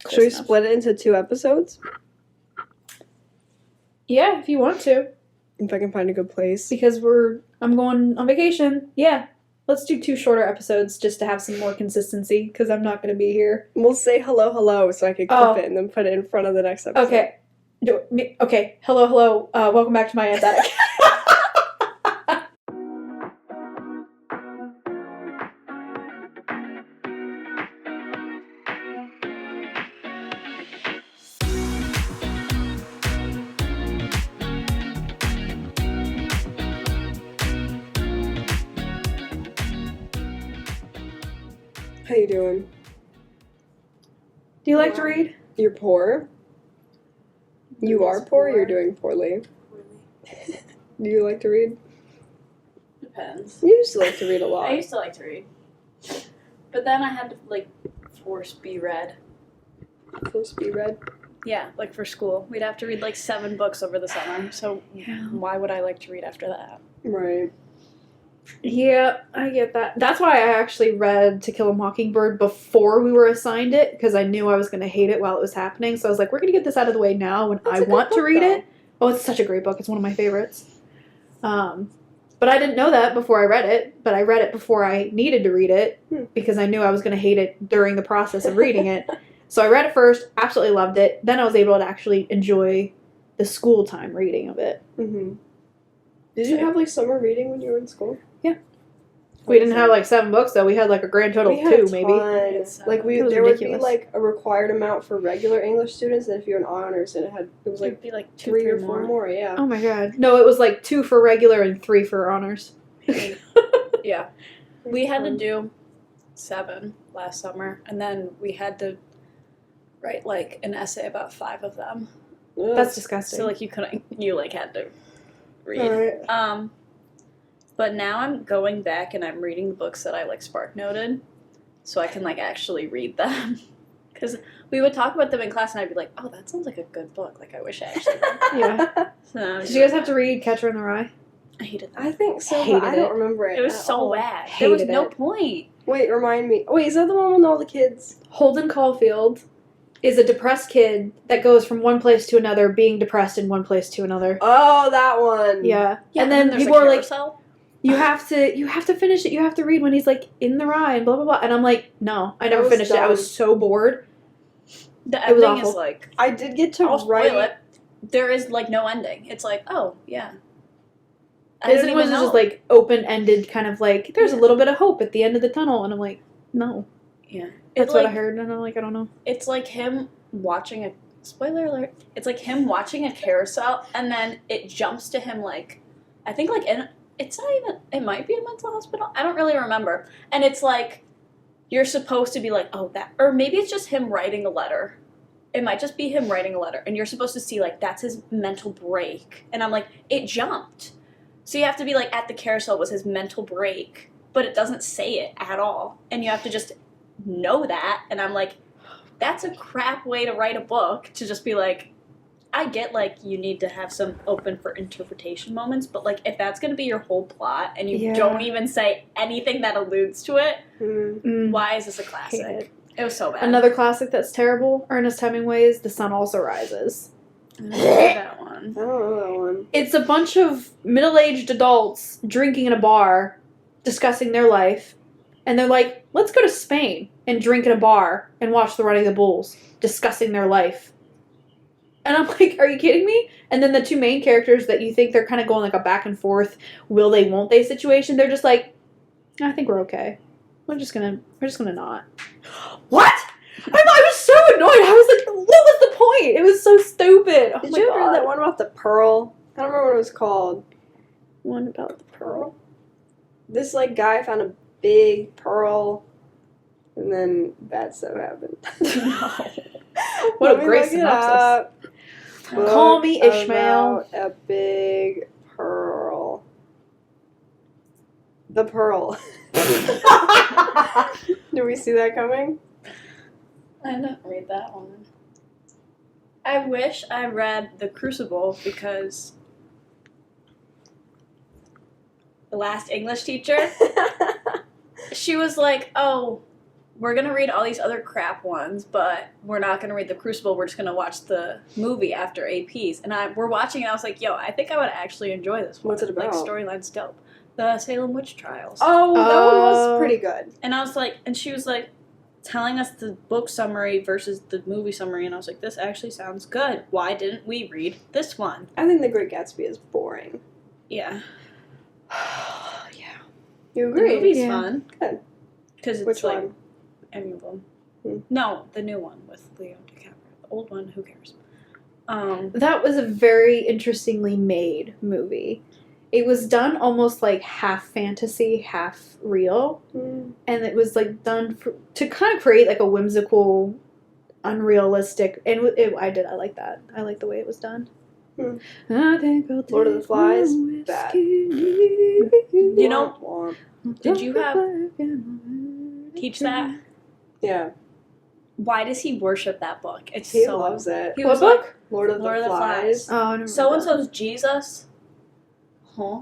Should we split it into 2 episodes? Yeah, if you want to. If I can find a good place. Because I'm going on vacation. Yeah. Let's do 2 shorter episodes just to have some more consistency, because I'm not going to be here. We'll say hello, so I can clip it and then put it in front of the next episode. Okay. Hello. Welcome back to my aunt's attic. How you doing? Do you like to read? You're poor? You are poor or you're doing poorly? Do you like to read? Depends. You used to like to read a lot. I used to like to read. But then I had to, force be read. Force be read? Yeah, for school. We'd have to read, 7 books over the summer, so why would I like to read after that? Right. Yeah, I get that. That's why I actually read To Kill a Mockingbird before we were assigned it, because I knew I was going to hate it while it was happening. So I was like, we're going to get this out of the way now when I want to read it. Oh, it's such a great book. It's one of my favorites. But I didn't know that before I read it, but I read it before I needed to read it because I knew I was going to hate it during the process of reading it. So I read it first, absolutely loved it. Then I was able to actually enjoy the school time reading of it. Mm-hmm. Did you have, summer reading when you were in school? Yeah. We didn't have 7 books though. We had a grand total of 2 maybe. There would be a required amount for regular English students, and if you're in honors, and it was It'd be 2, 3 or 4 more. Yeah. Oh my god. No, it was 2 for regular and 3 for honors. Yeah. We had to do 7 last summer, and then we had to write an essay about 5 of them. Ugh. That's disgusting. So you had to read. All right. But now I'm going back and I'm reading the books that I Spark noted, so I can actually read them. Because we would talk about them in class, and I'd be like, "Oh, that sounds like a good book. I wish I actually read that." Yeah. So did you guys have to read Catcher in the Rye? I hated that. I think so, but I don't remember it. It was so bad. There was no point. Wait, remind me. Wait, is that the one with all the kids? Holden Caulfield is a depressed kid that goes from one place to another, being depressed in one place to another. Oh, that one. Yeah. And then people are carousel. You have to finish it. You have to read when he's in the rye and blah blah blah. And I'm like, no, I never finished it. I was so bored. The ending is I did get to I'll write spoil it. There is no ending. It's oh yeah. It was just open ended, kind of there's a little bit of hope at the end of the tunnel, and I'm like, no. Yeah. That's what I heard, and I'm like, I don't know. It's him watching a spoiler alert. It's him watching a carousel, and then it jumps to him I think in. It's not even, it might be a mental hospital. I don't really remember. And it's you're supposed to be oh, that, or maybe it's just him writing a letter. It might just be him writing a letter. And you're supposed to see, that's his mental break. And I'm it jumped. So you have to be at the carousel was his mental break. But it doesn't say it at all. And you have to just know that. And I'm that's a crap way to write a book. To just be I get you need to have some open for interpretation moments, but if that's going to be your whole plot and you don't even say anything that alludes to it, why is this a classic? It was so bad. Another classic that's terrible, Ernest Hemingway's The Sun Also Rises. I don't know that one. I don't know that one. It's a bunch of middle-aged adults drinking in a bar, discussing their life, and they're let's go to Spain and drink in a bar and watch the Running of the Bulls, discussing their life. And I'm are you kidding me? And then the 2 main characters that you think they're kind of going a back and forth, will they, won't they situation, they're just I think we're okay. We're just gonna not. What? I was so annoyed. I was what was the point? It was so stupid. Oh Did my you God. ever read that one about the pearl? I don't remember what it was called. One about the pearl? This guy found a big pearl, and then bad stuff happened. What a great synopsis. Call me Ishmael. About a big pearl. The Pearl. Do we see that coming? I didn't read that one. I wish I read The Crucible because the last English teacher, she was oh, we're gonna read all these other crap ones, but we're not gonna read The Crucible. We're just gonna watch the movie after APs. And we're watching it. I was like, yo, I think I would actually enjoy this one. What's it Like about? storyline's dope. The Salem witch trials. Oh, that one was Oh. pretty good. And I was like, and she was like telling us the book summary versus the movie summary, and I was like, this actually sounds good. Why didn't we read this one? I think The Great Gatsby is boring. Yeah, Yeah. You the agree? movie's Yeah. fun. Good. Because it's Which like one? any of them. Hmm. No, the new one with Leo DiCaprio. The old one, who cares? That was a very interestingly made movie. It was done almost like half fantasy, half real, Mm. and it was like done to kind of create like a whimsical, unrealistic. And I like that. I like the way it was done. Hmm. I think I'll Lord of the take Flies? my Bad. whiskey. You know, Womp womp. did you have teach that? Yeah, Why does he worship that book? It's he so loves it. He What was book? Lord of Lord the of the Flies. Flies. Oh, I never read so and that. so's Jesus. Huh?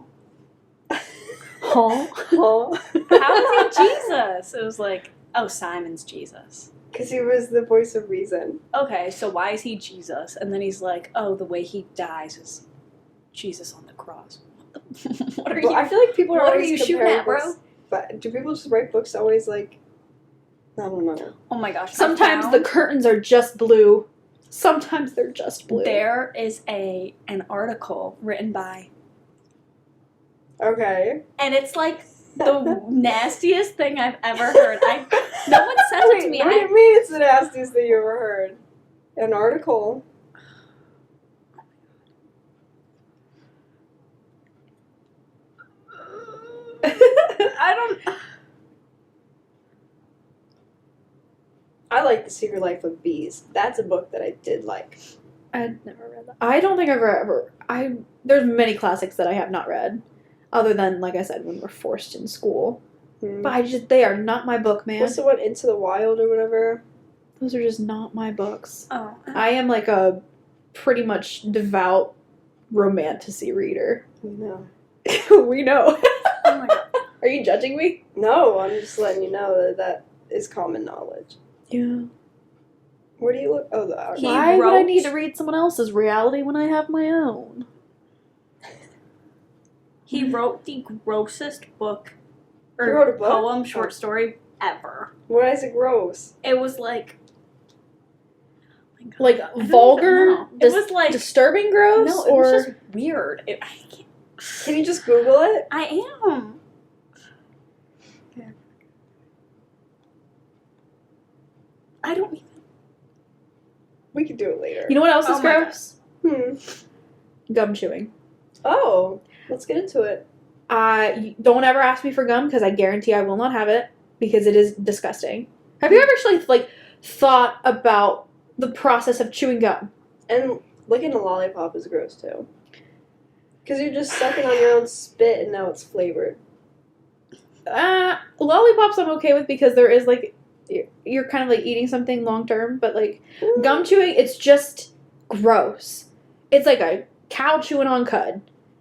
Huh? Oh, How is he Jesus? It was like, oh, Simon's Jesus. because he was the voice of reason. Okay, so why is he Jesus? And then he's like, oh, the way he dies is Jesus on the cross. What are Well, you? I feel like people are what are always you shooting comparing at, bro? books- But do people just write books always like? I don't know. Oh my gosh! I Sometimes found the curtains are just blue. Sometimes they're just blue. there is an article written by, Okay. and it's like the nastiest thing I've ever heard. No one sent it to Wait, me. What do you mean it's the nastiest thing you ever heard? An article. I don't. I like The Secret Life of Bees. That's a book that I did like. I'd never read that. I don't think I've ever. There's many classics that I have not read, other than like I said when we're forced in school. Hmm. But they are not my book, man. What's the one, Into the Wild or whatever? Those are just not my books. Oh, I am like a pretty much devout romantasy reader. No. We know. oh my god. Are you judging me? No, I'm just letting you know that that is common knowledge. Yeah. Where do you look? Oh, the article. He Why would I wrote- need to read someone else's reality when I have my own? He wrote the grossest book or He wrote a book? poem, short story ever. Why is it gross? It was like, oh my God, Like I don't vulgar, even know. It was like disturbing gross, no, it or was just weird. I can't. Can you just Google it? I am. Yeah. I don't even. We could do it later. you know what else Oh is my God. gross? Hmm. Gum chewing. Oh, let's get into it. Don't ever ask me for gum because I guarantee I will not have it because it is disgusting. Have you ever actually like thought about the process of chewing gum? And licking a lollipop is gross too. Because you're just sucking on your own spit and now it's flavored. Lollipops I'm okay with because there is like you're kind of like eating something long term, but like gum chewing, it's just gross. It's like a cow chewing on cud,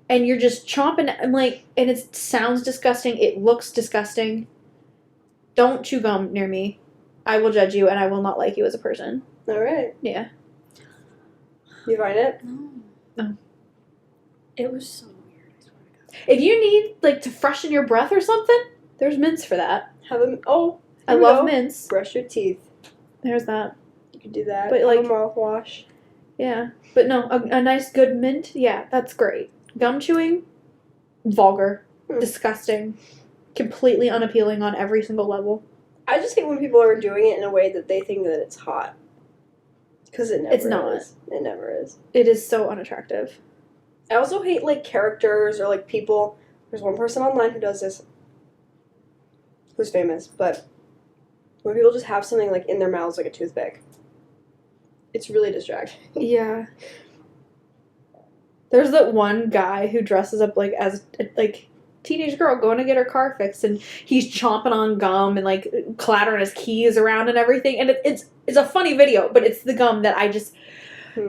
and you're just chomping and and it sounds disgusting. It looks disgusting. Don't chew gum near me. I will judge you, and I will not like you as a person. All right. Yeah. You find it? No. No. It was so weird. I swear to God. If you need like to freshen your breath or something, there's mints for that. Have a I here we love go. mints. Brush your teeth. There's that. You could do that. But, Have like- a mouthwash. Yeah, but no, a nice good mint. Yeah, that's great. Gum chewing, vulgar, Hmm. disgusting, completely unappealing on every single level. I just hate when people are doing it in a way that they think that it's hot. Because it never It's not. is. It never is. It is so unattractive. I also hate like characters or like people. There's one person online who does this, who's famous, but when people just have something like in their mouths like a toothpick, it's really distracting. Yeah. There's that one guy who dresses up like as like teenage girl going to get her car fixed, and he's chomping on gum and like clattering his keys around and everything. And it's a funny video, but it's the gum that I just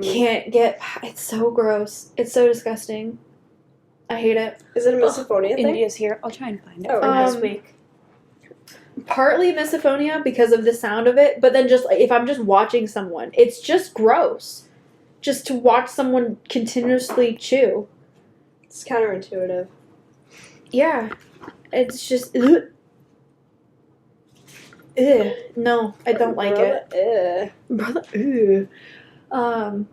can't get. It's so gross. It's so disgusting. I hate it. Is it a misophonia thing? India's here. I'll try and find it Oh, for okay. next week. partly misophonia because of the sound of it, but then just like if I'm just watching someone, it's just gross. Just to watch someone continuously chew. It's counterintuitive. Yeah. It's just ugh. Ugh. No, I don't like it. Brother, ugh.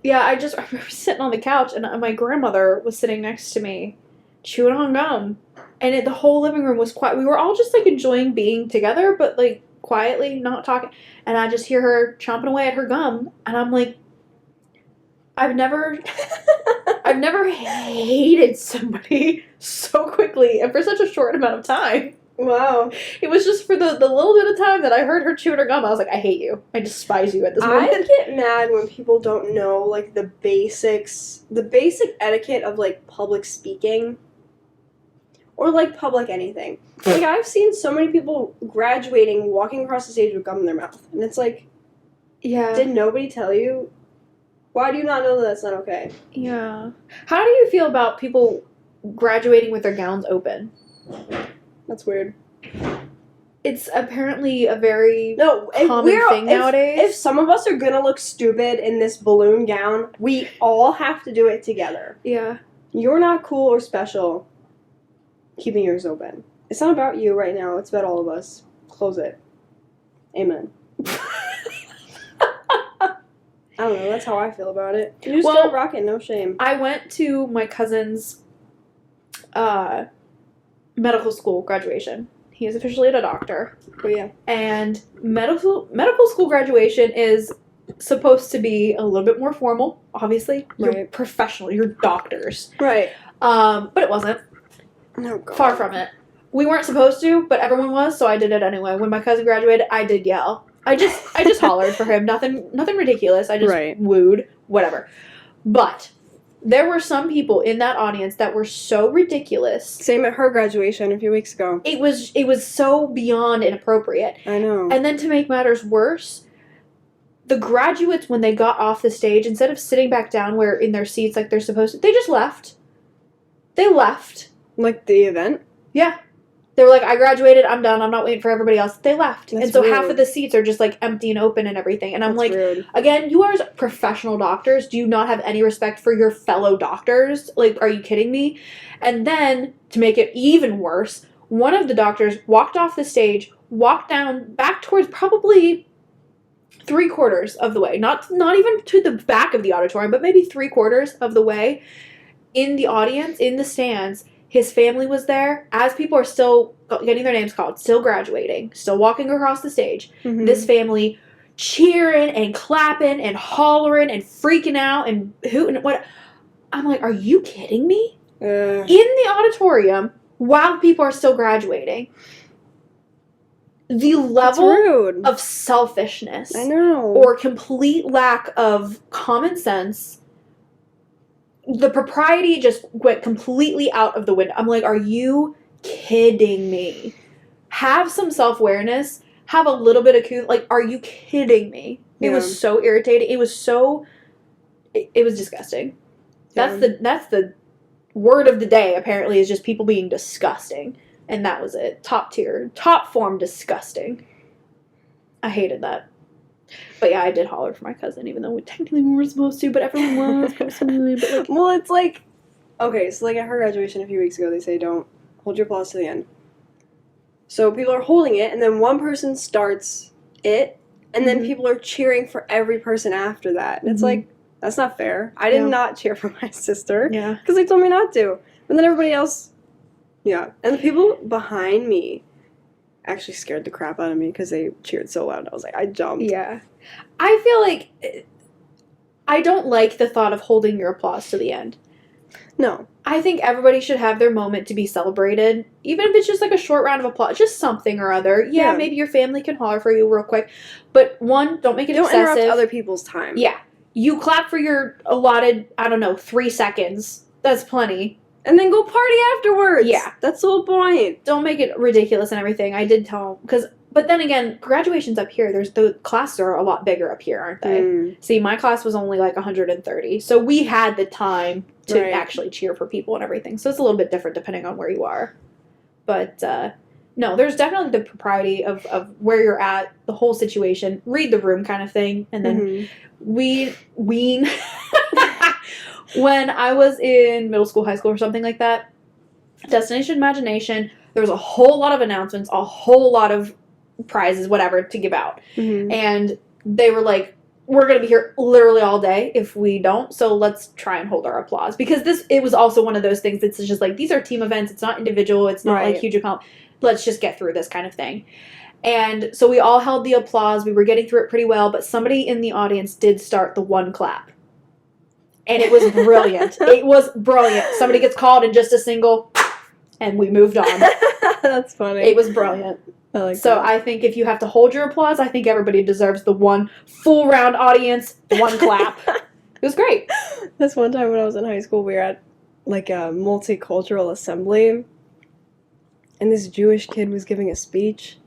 Yeah, I remember sitting on the couch and my grandmother was sitting next to me, chewing on gum, and the whole living room was quiet. We were all just like enjoying being together, but like quietly, not talking. And I just hear her chomping away at her gum, and I'm like, I've never hated somebody so quickly and for such a short amount of time. Wow. It was just for the little bit of time that I heard her chewing her gum. I was like, I hate you. I despise you at this moment. I get mad when people don't know, like, the basic etiquette of, like, public speaking. Or, like, public anything. Like, I've seen so many people graduating, walking across the stage with gum in their mouth. And it's like, Yeah. did nobody tell you? Why do you not know that that's not okay? Yeah. How do you feel about people graduating with their gowns open? That's weird. It's apparently a very No, common thing nowadays. If some of us are gonna look stupid in this balloon gown, we all have to do it together. Yeah. You're not cool or special keeping yours open. It's not about you right now, it's about all of us. Close it. Amen. I don't know, that's how I feel about it. You just gotta rock it, no shame. I went to my cousin's medical school graduation. He is officially a doctor. Oh yeah. And medical school graduation is supposed to be a little bit more formal, obviously. You're Right. professional, you're doctors. Right. But it wasn't. Oh god. Far from it. We weren't supposed to, but everyone was, so I did it anyway. When my cousin graduated, I did yell. I just hollered for him. Nothing ridiculous. I just Right. wooed, whatever. But there were some people in that audience that were so ridiculous. Same at her graduation a few weeks ago. It was so beyond inappropriate. I know. And then to make matters worse, the graduates, when they got off the stage, instead of sitting back down where in their seats like they're supposed to, they just left. They left. Like the event? Yeah. They were like, I graduated, I'm done, I'm not waiting for everybody else. They left. That's and so half rude. of the seats are just like empty and open and everything. And I'm That's like, rude. again, you are professional doctors. Do you not have any respect for your fellow doctors? Like, are you kidding me? And then, to make it even worse, one of the doctors walked off the stage, walked down back towards probably 3/4 of the way. Not even to the back of the auditorium, but maybe 3/4 of the way. In the audience, in the stands, his family was there. As people are still getting their names called, still graduating, still walking across the stage. Mhm. This family cheering and clapping and hollering and freaking out and hooting. What? I'm like, are you kidding me? In the auditorium while people are still graduating. The That's level rude. of selfishness I know. or complete lack of common sense, the propriety just went completely out of the window. I'm like, are you kidding me? Have some self-awareness. Have a little bit of like, are you kidding me? It Yeah. was so irritating. It was disgusting. Yeah. That's the word of the day, apparently, is just people being disgusting. And that was it. Top tier, top form disgusting. I hated that. But yeah, I did holler for my cousin, even though technically we were supposed to, but everyone was supposed to. But like, Well, it's like, okay, so like at her graduation a few weeks ago, they say don't hold your applause to the end. So people are holding it, and then one person starts it, and then Mhm. people are cheering for every person after that. And it's Mhm. like, that's not fair. I did Yeah. not cheer for my sister yeah. because they told me not to. And then everybody else, yeah. And the people behind me actually scared the crap out of me because they cheered so loud. I was like, I jumped. Yeah. I feel like I don't like the thought of holding your applause to the end. No. I think everybody should have their moment to be celebrated, even if it's just like a short round of applause, just something or other. Yeah, Yeah. maybe your family can holler for you real quick, but one, don't make it Don't excessive. interrupt other people's time. Yeah, you clap for your allotted, I don't know, 3 seconds. That's plenty. And then go party afterwards. Yeah. That's the whole point. Don't make it ridiculous and everything. I did tell but then again, graduation's up here. The classes are a lot bigger up here, aren't they? Mm. See, my class was only like 130, so we had the time to Right. actually cheer for people and everything. So it's a little bit different depending on where you are. But no, there's definitely the propriety of where you're at, the whole situation, read the room kind of thing, and then Mhm. wean. When I was in middle school, high school, or something like that, Destination Imagination, there was a whole lot of announcements, a whole lot of prizes, whatever, to give out. Mhm. And they were like, we're going to be here literally all day if we don't, so let's try and hold our applause. Because it was also one of those things that's just like, these are team events, it's not individual, it's not like Right. huge account. Let's just get through this kind of thing. And so we all held the applause, we were getting through it pretty well, but somebody in the audience did start the one clap. And it was brilliant. It was brilliant. Somebody gets called in just a single, and we moved on. That's funny. It was brilliant. I like So that. I think if you have to hold your applause, I think everybody deserves the one full round audience, one clap. It was great. This one time when I was in high school, we were at like a multicultural assembly, and this Jewish kid was giving a speech.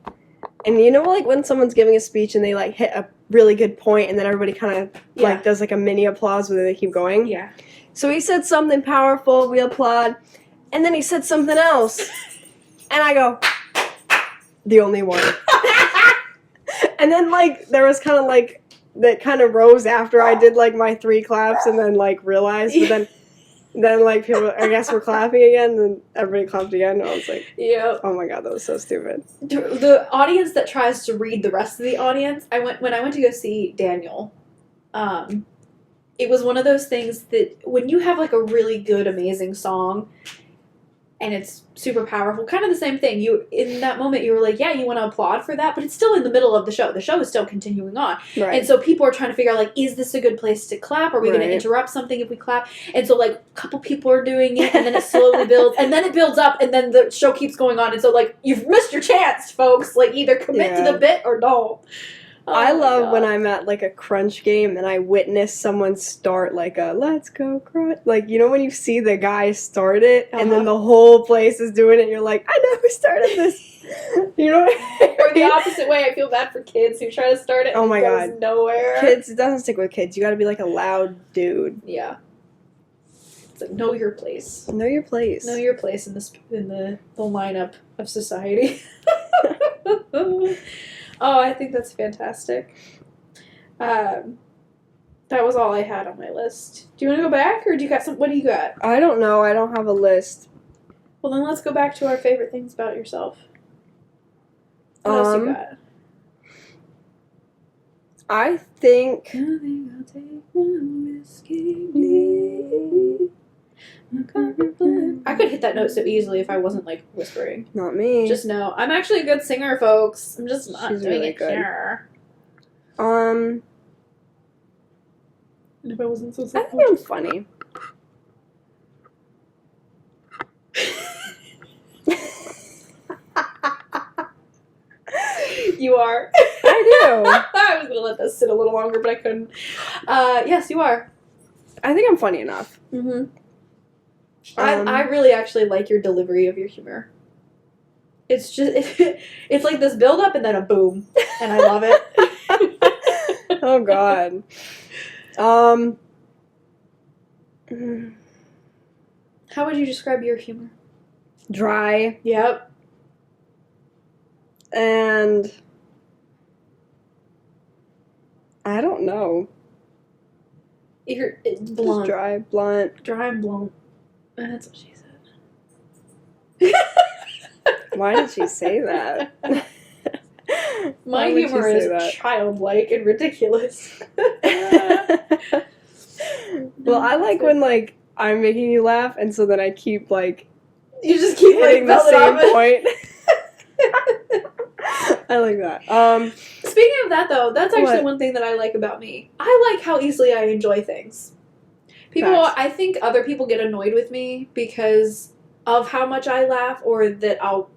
And you know, like when someone's giving a speech and they like hit a really good point, and then everybody kind of Yeah. like does like a mini applause where they keep going. Yeah. So he said something powerful, we applaud, and then he said something else, and I go, the only one. And then like there was kind of like that kind of rose after I did like my 3 claps, and then like realized, but then like people I guess were clapping again, and then everybody clapped again, and I was like, Yeah. oh my god, that was so stupid. The audience that tries to read the rest of the audience, when I went to go see Daniel, it was one of those things that when you have like a really good, amazing song and it's super powerful, kind of the same thing. You in that moment you were like, yeah, you want to applaud for that, but it's still in the middle of the show. The show is still continuing on. Right. And so people are trying to figure out, like, is this a good place to clap? Are we going Right. to interrupt something if we clap? And so, like, a couple people are doing it, and then it slowly builds, and then it builds up, and then the show keeps going on. And so, like, you've missed your chance, folks. Like, either commit to Yeah. the bit or don't. Oh I my love when God. I'm at like a crunch game and I witness someone start like a let's go crunch. Like, you know, when you see the guy start it and then the whole place is doing it, you're like, I know who started this. You know what I Or the mean? opposite way, I feel bad for kids who try to start it and Oh my it goes God. nowhere. Kids, it doesn't stick with kids. You gotta be like a loud dude. Yeah. It's like, know your place. Know your place. Know your place in the lineup of society. Oh, I think that's fantastic. That was all I had on my list. Do you want to go back, or do you got some? What do you got? I don't know. I don't have a list. Well, then let's go back to our favorite things about yourself. What else you got? I think I could hit that note so easily if I wasn't like whispering. not me. Just know I'm actually a good singer, folks. I'm just not She's doing really it good. here. And if I wasn't so I think I'm funny. You are. I I was gonna let that sit a little longer, but I couldn't. Yes, you are. I think I'm funny enough. Mm-hmm. Um, I really actually like your delivery of your humor. It's just it's like this build up and then a boom, and I love it. Oh God. How would you describe your humor? Dry Yep. and I don't know. It's Just blunt. dry, blunt. Dry and blunt. That's what she said. Why did she say that? My Why would she humor say is that? childlike and ridiculous. Well, I like when like I'm making you laugh, and so then I keep like You just keep like hitting the building same up. point. I like that. Speaking of that, though, that's actually What? one thing that I like about me. I like how easily I enjoy things. People, Facts. I think other people get annoyed with me because of how much I laugh, or that I'll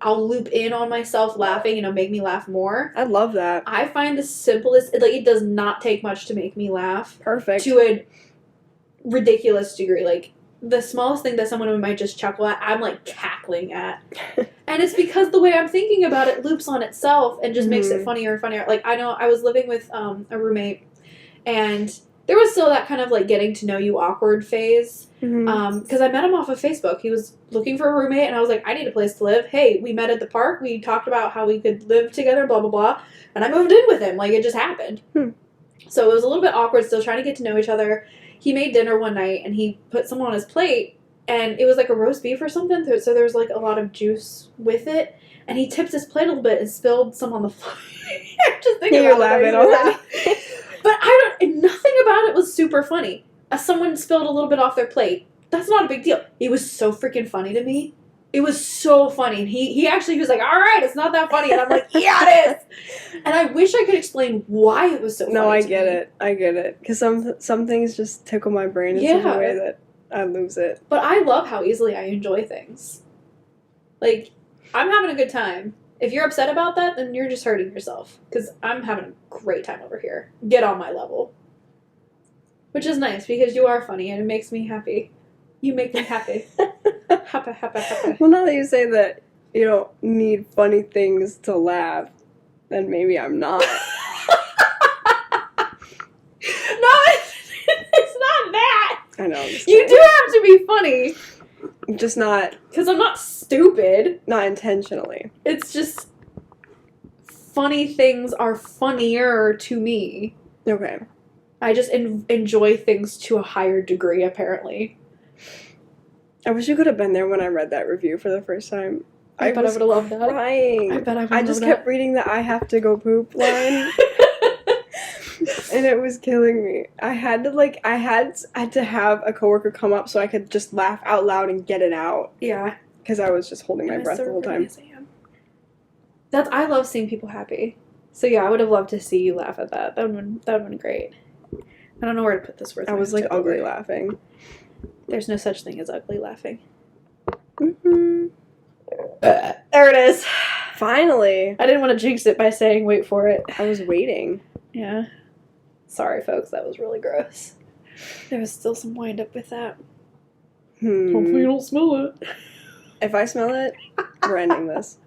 loop in on myself laughing and it'll make me laugh more. I love that. I find the simplest, like, it does not take much to make me laugh Perfect. to a ridiculous degree. Like, the smallest thing that someone might just chuckle at, I'm like cackling at. And it's because the way I'm thinking about it loops on itself and just makes it Mhm. funnier and funnier. Like, I know I was living with a roommate, and there was still that kind of like getting to know you awkward phase. Mhm. Because I met him off of Facebook. He was looking for a roommate, and I was like, I need a place to live. Hey, we met at the park. We talked about how we could live together, blah, blah, blah. And I moved in with him. Like, it just happened. So it was a little bit awkward, still trying to get to know each other. He made dinner one night, and he put some on his plate, and it was like a roast beef or something, so there was like a lot of juice with it. And he tipped his plate a little bit and spilled some on the floor. I'm just thinking You're about it. laughing already. But nothing about it was super funny. Someone spilled a little bit off their plate. That's not a big deal. It was so freaking funny to me. It was so funny. And he was like, all right, it's not that funny. And I'm like, yeah, it is. And I wish I could explain why it was so funny. No, I to get me. it. I get it. Because some things just tickle my brain in such Yeah. a way that I lose it. But I love how easily I enjoy things. Like, I'm having a good time. If you're upset about that, then you're just hurting yourself. Because I'm having a great time over here. Get on my level. Which is nice, because you are funny, and it makes me happy. You make me happy. Happy, happy, happy. Well, now that you say that you don't need funny things to laugh, then maybe I'm not. No, it's not that. I know. I'm just You kidding. do have to be funny. Just not Because I'm not stupid. intentionally. It's just funny things are funnier to me. Okay. I just enjoy things to a higher degree, apparently. I wish you could have been there when I read that review for the first time. I bet I was would have loved that. crying. I bet I would I have just loved kept reading the "I have to go poop" line, and it was killing me. I had to have a coworker come up so I could just laugh out loud and get it out Yeah. because I was just holding my breath the whole time. I love seeing people happy. So yeah, I would have loved to see you laugh at that. That would have been great. I don't know where to put this word. I was like ugly laughing. There's no such thing as ugly laughing. Mm-hmm. There it is. Finally, I didn't want to jinx it by saying wait for it. I was waiting. Yeah. Sorry, folks. That was really gross. There was still some wind up with that. Hopefully you don't smell it. If I smell it, we're ending this.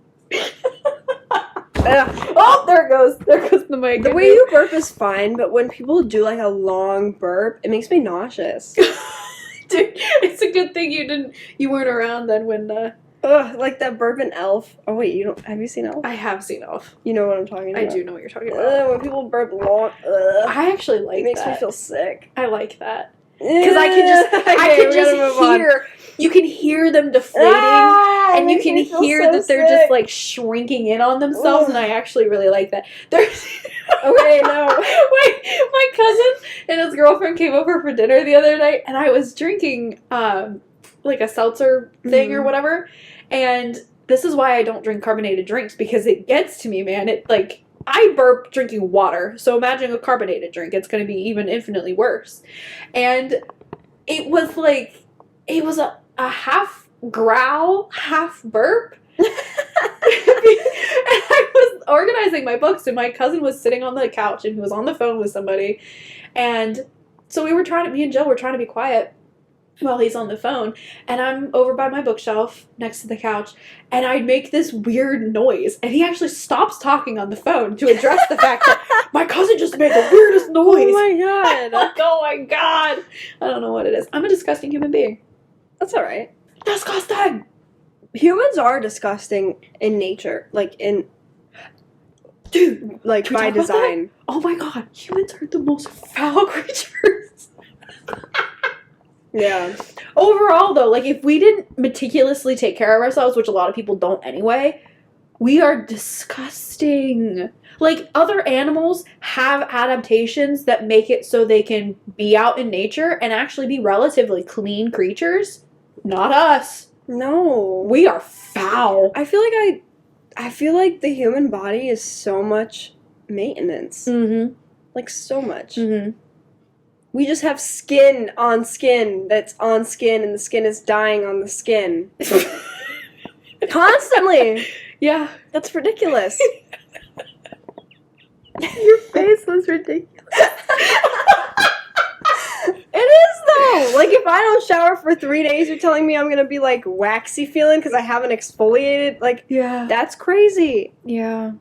Oh, there it goes. There goes the mic. The way you burp is fine, but when people do like a long burp, it makes me nauseous. Dude, it's a good thing you weren't around then when Ugh, like that burp in Elf. Oh wait, have you seen Elf? I have seen Elf. You know what I'm talking I about. do know what you're talking about. When people burp long, I actually like it makes that. me feel sick. I like that. Because I can just hear, you can hear them deflating, and you can hear that they're just like shrinking in on themselves, and I actually really like that. There's Okay, no. Wait, my cousin and his girlfriend came over for dinner the other night, and I was drinking like a seltzer thing or whatever, and this is why I don't drink carbonated drinks, because it gets to me, man. It like, I burp drinking water, so imagine a carbonated drink. It's going to be even infinitely worse. And it was like, it was a half growl, half burp. And I was organizing my books, and my cousin was sitting on the couch, and he was on the phone with somebody. And so me and Jill were trying to be quiet while he's on the phone, and I'm over by my bookshelf next to the couch, and I make this weird noise, and he actually stops talking on the phone to address the fact that my cousin just made the weirdest noise. Oh my god. Like, oh my god. I don't know what it is. I'm a disgusting human being. That's alright. Disgusting! Humans are disgusting in nature. Dude, Like Can we by talk about design. oh my god. Humans are the most foul creatures. Yeah. Overall, though, like, if we didn't meticulously take care of ourselves, which a lot of people don't anyway, we are disgusting. Like, other animals have adaptations that make it so they can be out in nature and actually be relatively clean creatures. Not us. No. We are foul. I feel like the human body is so much maintenance. Mm-hmm. Like so much. Mm-hmm. We just have skin on skin that's on skin, and the skin is dying on the skin. Constantly. Yeah. That's ridiculous. Your face was ridiculous. It is though. Like if I don't shower for 3 days, you're telling me I'm gonna be like waxy feeling because I haven't exfoliated. Like Yeah. that's crazy. Yeah.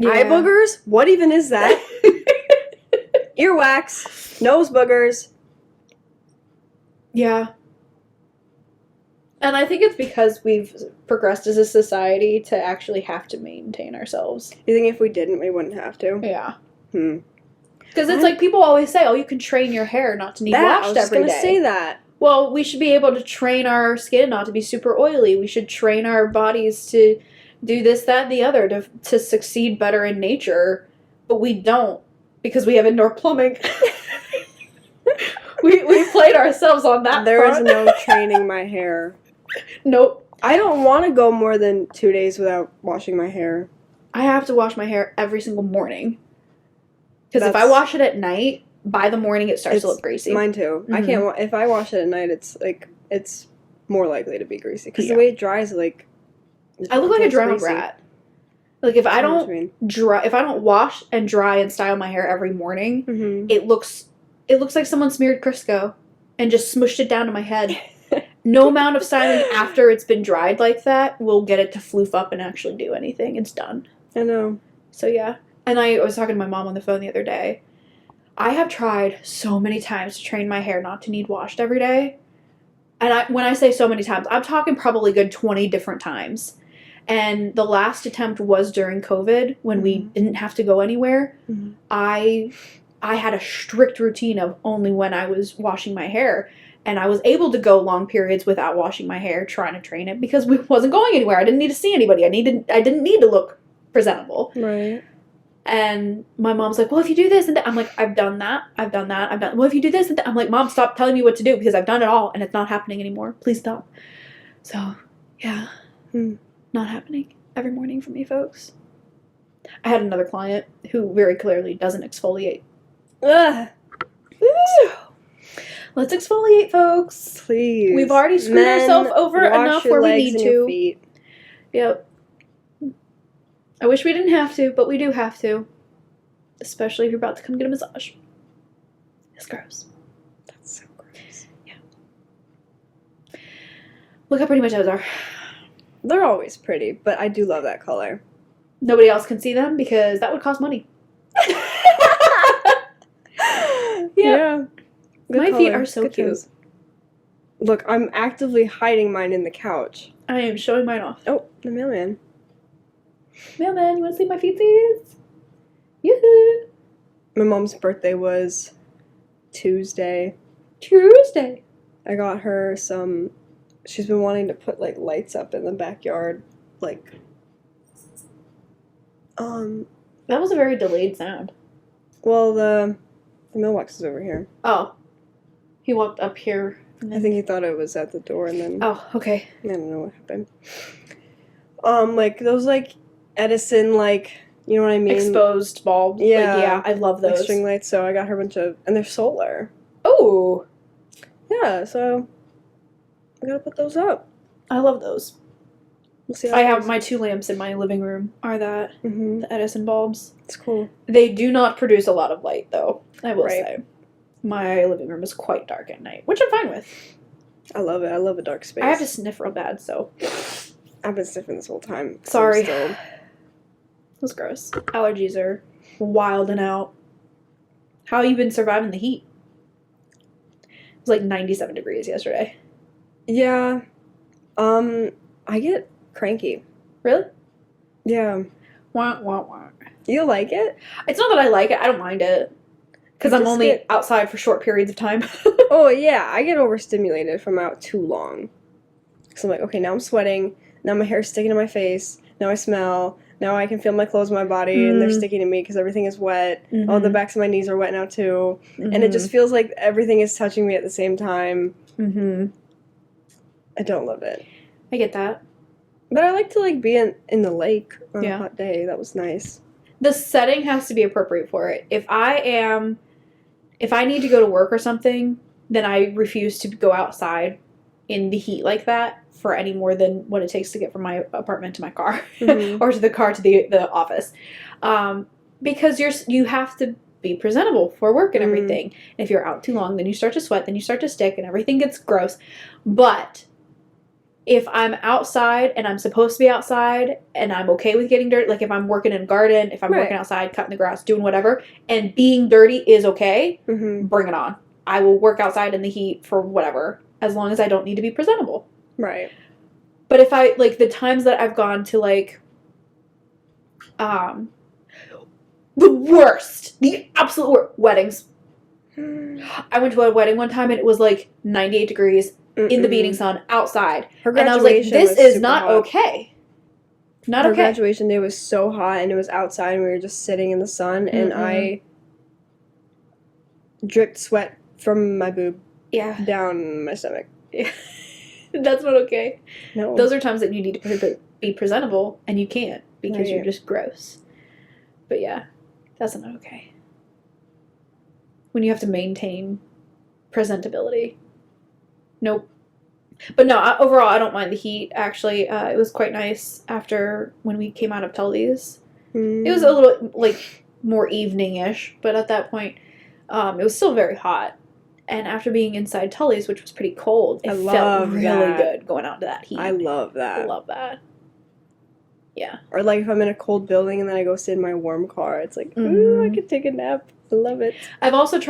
Eye boogers? What even is that? Earwax, nose boogers. Yeah. And I think it's because we've progressed as a society to actually have to maintain ourselves. You think if we didn't, we wouldn't have to? Yeah. Because it's like people always say, oh, you can train your hair not to need washed I was just every gonna day. say that. Well, we should be able to train our skin not to be super oily. We should train our bodies to do this, that, and the other to succeed better in nature. But we don't because we have indoor plumbing. we played ourselves on that There is front. no training my hair. Nope. I don't want to go more than 2 days without washing my hair. I have to wash my hair every single morning. Because if I That's- wash it at night, by the morning it starts to look greasy. Mine too. I Mhm. can't. If I wash it at night, it's more likely to be greasy because Yeah. the way it dries, like I look like a it's drama greasy. brat. Like if I know what don't you mean. if I don't wash and dry and style my hair every morning, Mhm. it looks like someone smeared Crisco and just smushed it down to my head. No amount of styling after it's been dried like that will get it to floof up and actually do anything. It's done. I know. So yeah. And I was talking to my mom on the phone the other day. I have tried so many times to train my hair not to need washed every day. And when I say so many times, I'm talking probably good 20 different times. And the last attempt was during COVID when we Mhm. didn't have to go anywhere. Mhm. I had a strict routine of only when I was washing my hair. And I was able to go long periods without washing my hair, trying to train it because we wasn't going anywhere. I didn't need to see anybody. I didn't need to look presentable. Right. And my mom's like, well, if you do this and that, I'm like, I've done that. Well, if you do this and that, I'm like, Mom, stop telling me what to do because I've done it all and it's not happening anymore. Please stop. So, yeah, not happening every morning for me, folks. I had another client who very clearly doesn't exfoliate. Ugh. So, let's exfoliate, folks. Please. We've already screwed Men, ourselves over wash enough your where we legs need and your to. feet. Yep. I wish we didn't have to, but we do have to. Especially if you're about to come get a massage. It's gross. That's so gross. Look how pretty my toes are. They're always pretty, but I do love that color. Nobody else can see them because that would cost money. Yeah. Good My feet color. are so Good cute. toes. Look, I'm actively hiding mine in the couch. I am showing mine off. Oh, the mailman. Mailman, you want to see my feetsies? Yoo-hoo! My mom's birthday was Tuesday. Tuesday. I got her some. She's been wanting to put like lights up in the backyard, like. That was a very delayed sound. Well, the mailbox is over here. Oh. He walked up here. And I then... think he thought it was at the door, and then Oh, okay. I don't know what happened. Like those like Edison, like, you know what I mean? Exposed bulbs. Yeah. Like, yeah, I love Like those. string lights. So I got her a bunch of, and they're solar. Oh, Yeah, so I gotta put those up. I love those. We'll see. How I have my 2 lamps in my living room are that Mm-hmm. the Edison bulbs. It's cool. They do not produce a lot of light, though, I will Right. say. My living room is quite dark at night, which I'm fine with. I love it. I love a dark space. I have to sniff real bad, so I've been sniffing this whole time. so Sorry. I'm still- it was gross. Allergies are wilding out. How you been surviving the heat? It was like 97 degrees yesterday. Yeah. I get cranky. Really? Yeah. Wah, wah, wah. You like it? It's not that I like it. I don't mind it. Because I I'm just only get- outside for short periods of time. Oh, yeah. I get overstimulated if I'm out too long. So I'm like, okay, now I'm sweating. Now my hair's sticking to my face. Now I smell. Now I can feel my clothes on my body and they're Mm. sticking to me because everything is wet. All the Mhm. backs of my knees are wet now too. And it just feels like everything is touching me at the same time. Mm-hmm. I don't love it. I get that. But I like to like be in the lake on Yeah. a hot day. That was nice. The setting has to be appropriate for it. If I need to go to work or something, then I refuse to go outside in the heat like that for any more than what it takes to get from my apartment to my car Mhm. or to the car to the office. Because you have to be presentable for work and Mhm. everything. And if you're out too long, then you start to sweat, then you start to stick and everything gets gross. But if I'm outside and I'm supposed to be outside and I'm okay with getting dirty, like if I'm working in a garden, if I'm Right. working outside, cutting the grass, doing whatever, and being dirty is okay, Mm-hmm. bring it on. I will work outside in the heat for whatever, as long as I don't need to be presentable. Right. But if I, like, the times that I've gone to, like, the worst, the absolute worst, weddings. I went to a wedding one time and it was like 98 degrees in the beating sun outside. Her And I was like, graduation this was is super not hot. okay. Not Her okay. graduation day was so hot and it was outside and we were just sitting in the sun and I dripped sweat from my boob Yeah. down my stomach. That's not okay. No. Those are times that you need to be presentable and you can't because Right. you're just gross. But yeah, that's not okay. When you have to maintain presentability. Nope. But no, overall, I don't mind the heat. Actually, it was quite nice after when we came out of Tully's. It was a little, like, more evening-ish, but at that point, it was still very hot. And after being inside Tully's, which was pretty cold, it I felt love really that. good going out to that heat. I love I that. love that. Yeah. Or like if I'm in a cold building and then I go sit in my warm car, it's like, ooh, I Mhm. could take a nap. I love it. I've also I'm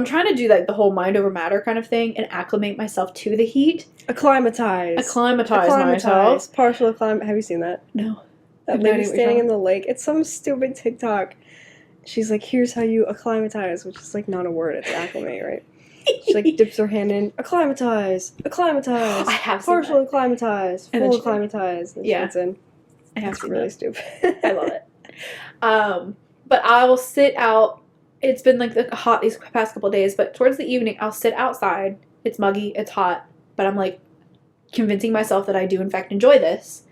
trying to do, like, the whole mind over matter kind of thing and acclimate myself to the heat. Acclimatize. Acclimatize myself. Partial acclimatize. Have you seen that? No. That I've no lady idea what you're standing in talking the lake. It's some stupid TikTok. She's like, here's how you acclimatize, which is like not a word, it's acclimate, right? She like dips her hand in, acclimatize, acclimatize, I have seen partial that. acclimatize, And then full she- acclimatize. And Yeah. she gets in. I have It's seen really that. stupid. I love it. But I will sit out. It's been like hot these past couple of days, but towards the evening, I'll sit outside. It's muggy, it's hot, but I'm like convincing myself that I do in fact enjoy this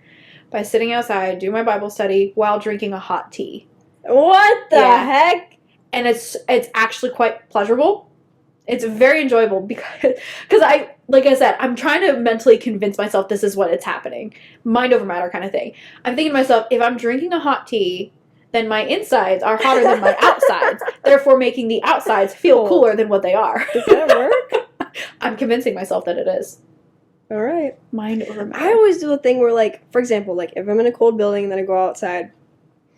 by sitting outside, doing my Bible study while drinking a hot tea. What the Yeah. heck? And it's actually quite pleasurable. It's very enjoyable because like I said, I'm trying to mentally convince myself this is what it's happening. Mind over matter kind of thing. I'm thinking to myself, if I'm drinking a hot tea, then my insides are hotter than my outsides, therefore making the outsides feel Cold. cooler than what they are. Does that work? I'm convincing myself that it is. All right. Mind over matter. I always do a thing where, like, for example, like if I'm in a cold building and then I go outside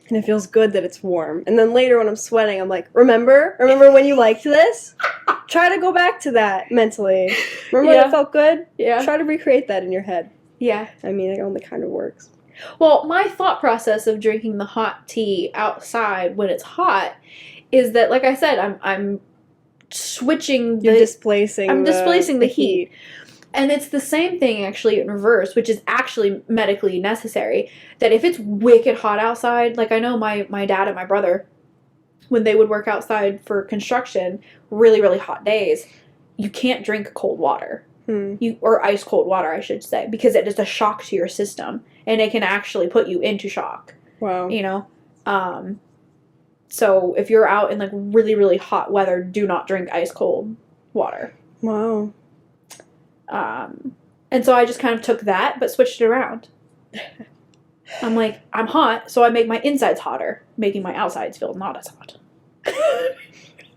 and it feels good that it's warm, and then later when I'm sweating, I'm like, remember when you liked this? Try to go back to that mentally. Remember when Yeah. it felt good? Yeah. Try to recreate that in your head. Yeah. I mean, it only kind of works. Well, my thought process of drinking the hot tea outside when it's hot is that, like I said, I'm switching You're the displacing. I'm displacing the heat. heat. And it's the same thing actually in reverse, which is actually medically necessary. That if it's wicked hot outside, like I know my dad and my brother, when they would work outside for construction, really, really hot days, you can't drink cold water. Or ice cold water, I should say, because it is a shock to your system. And it can actually put you into shock, Wow. you know? So if you're out in like really, really hot weather, do not drink ice cold water. Wow. And so I just kind of took that, but switched it around. I'm like, I'm hot, so I make my insides hotter, making my outsides feel not as hot.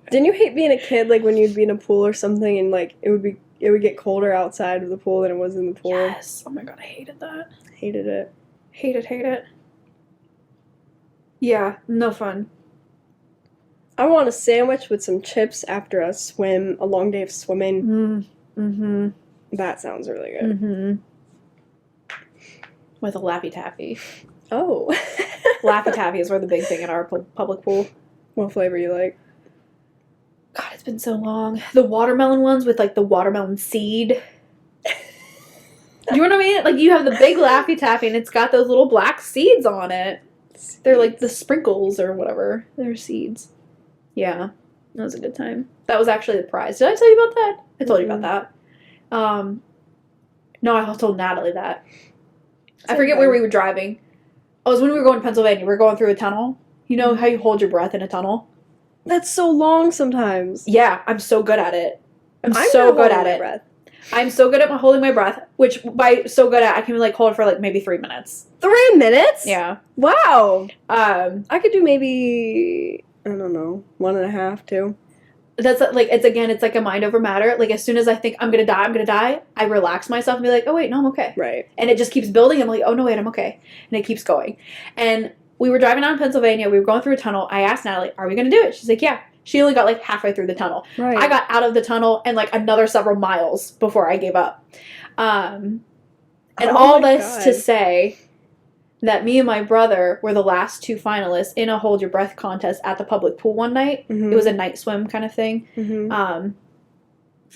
Didn't you hate being a kid, like when you'd be in a pool or something, and like it would get colder outside of the pool than it was in the pool? Yes. Oh my god, I hated that. Hated it. Hate it. Yeah, no fun. I want a sandwich with some chips after a long day of swimming. Mm-hmm. That sounds really good. Mm-hmm. With a Laffy Taffy. Oh. Laffy Taffy is where the big thing in our public pool. What flavor you like? God, it's been so long. The watermelon ones with like the watermelon seed. Do you know what I mean? Like you have the big Laffy Taffy and it's got those little black seeds on it. They're like the sprinkles or whatever. They're seeds. Yeah. That was a good time. That was actually the prize. Did I tell you about that? I told you about that. No, I told Natalie that. I forget where we were driving. Oh, it was when we were going to Pennsylvania. We were going through a tunnel. You know how you hold your breath in a tunnel? That's so long sometimes. Yeah, I'm so good at it. I'm not so good holding at my it. breath. I'm so good at holding my breath, which by so good at, I can like hold it for like maybe 3 minutes. 3 minutes? Yeah. Wow. Um, I could do maybe, I don't know, 1.5, 2. that's like, it's like a mind over matter. Like, as soon as I think I'm gonna die, I relax myself and be like, oh wait, no, I'm okay. Right. And it just keeps building. I'm like, oh no, wait, I'm okay. And it keeps going. And we were driving down Pennsylvania. We were going through a tunnel. I asked Natalie, are we gonna do it? She's like, yeah. She only got like halfway through the tunnel. Right. I got out of the tunnel and like another several miles before I gave up. And all this to say that me and my brother were the last 2 finalists in a hold your breath contest at the public pool one night. Mhm. It was a night swim kind of thing. Mhm.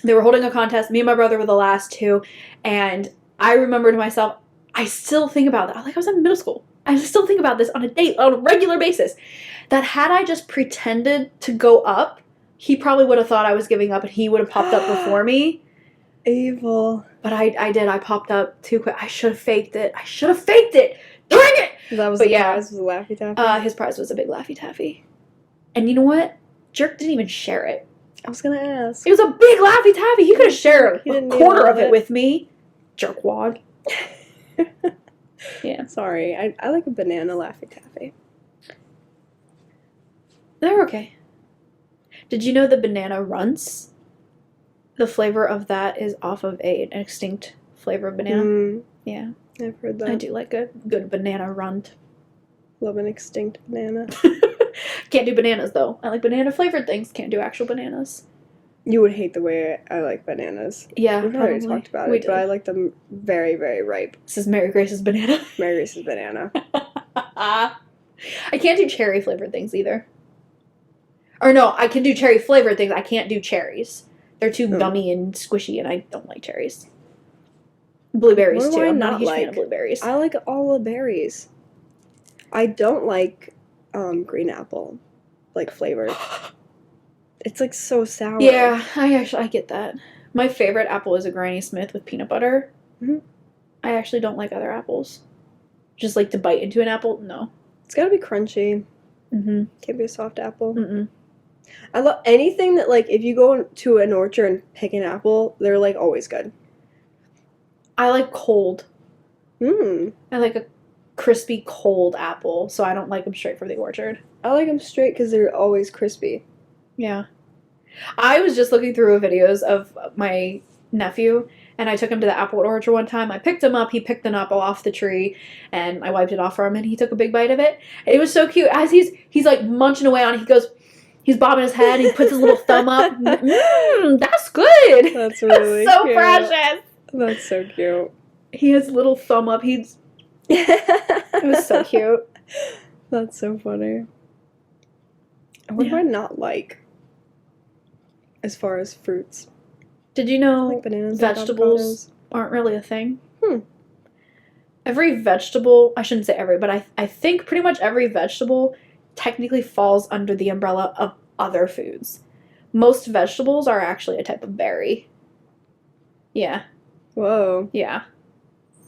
They were holding a contest. Me and my brother were the last 2. And I remember to myself, I still think about that. Like, I was in middle school. I still think about this on a regular basis. That had I just pretended to go up, he probably would have thought I was giving up and he would have popped up before me. Evil. But I did. I popped up too quick. I should have faked it. Dang it! That was But the yeah. prize, was the Laffy Taffy. His prize was a big Laffy Taffy. And you know what? Jerk didn't even share it. I was gonna ask. It was a big Laffy Taffy. He could have shared He a didn't need quarter all of of it it. with me. Jerkwad. Yeah. Sorry, I like a banana Laffy Taffy. They're okay. Did you know the banana runts? The flavor of that is off of an extinct flavor of banana. Mm, Yeah. I've heard that. I do like a good banana runt. Love an extinct banana. Can't do bananas though. I like banana flavored things. Can't do actual bananas. You would hate the way I like bananas. Yeah, We've already talked about We it, but I did. like them very, very ripe. This is Mary Grace's banana. Mary Grace's banana. I can't do cherry flavored things either. Or no, I can do cherry flavored things. I can't do cherries. They're too Oh. gummy and squishy, and I don't like cherries. Blueberries What do too. I I'm not a not huge fan like? of blueberries. I like all the berries. I don't like green apple, like flavored. It's like so sour. Yeah, I get that. My favorite apple is a Granny Smith with peanut butter. Mhm. I actually don't like other apples. Just like to bite into an apple, no. It's gotta be crunchy. Mm-hmm. Can't be a soft apple. Mm-mm. I love anything that, like, if you go to an orchard and pick an apple, they're like always good. I like cold. Mmm. I like a crispy cold apple, so I don't like them straight from the orchard. I like them straight because they're always crispy. Yeah. I was just looking through videos of my nephew, and I took him to the apple orchard one time. I picked him up. He picked an apple off the tree, and I wiped it off for him, and he took a big bite of it. It was so cute. As he's like munching away on it, he goes, he's bobbing his head, he puts his little thumb up. That's good. That's really so cute. precious. That's so cute. He has a little thumb up. It was so cute. That's so funny. What do Yeah. I not like? As far as fruits, Did you I know like bananas, vegetables avocados. aren't really a thing? Hmm. Every vegetable, I shouldn't say every, but I think pretty much every vegetable technically falls under the umbrella of other foods. Most vegetables are actually a type of berry. Yeah, Whoa. yeah.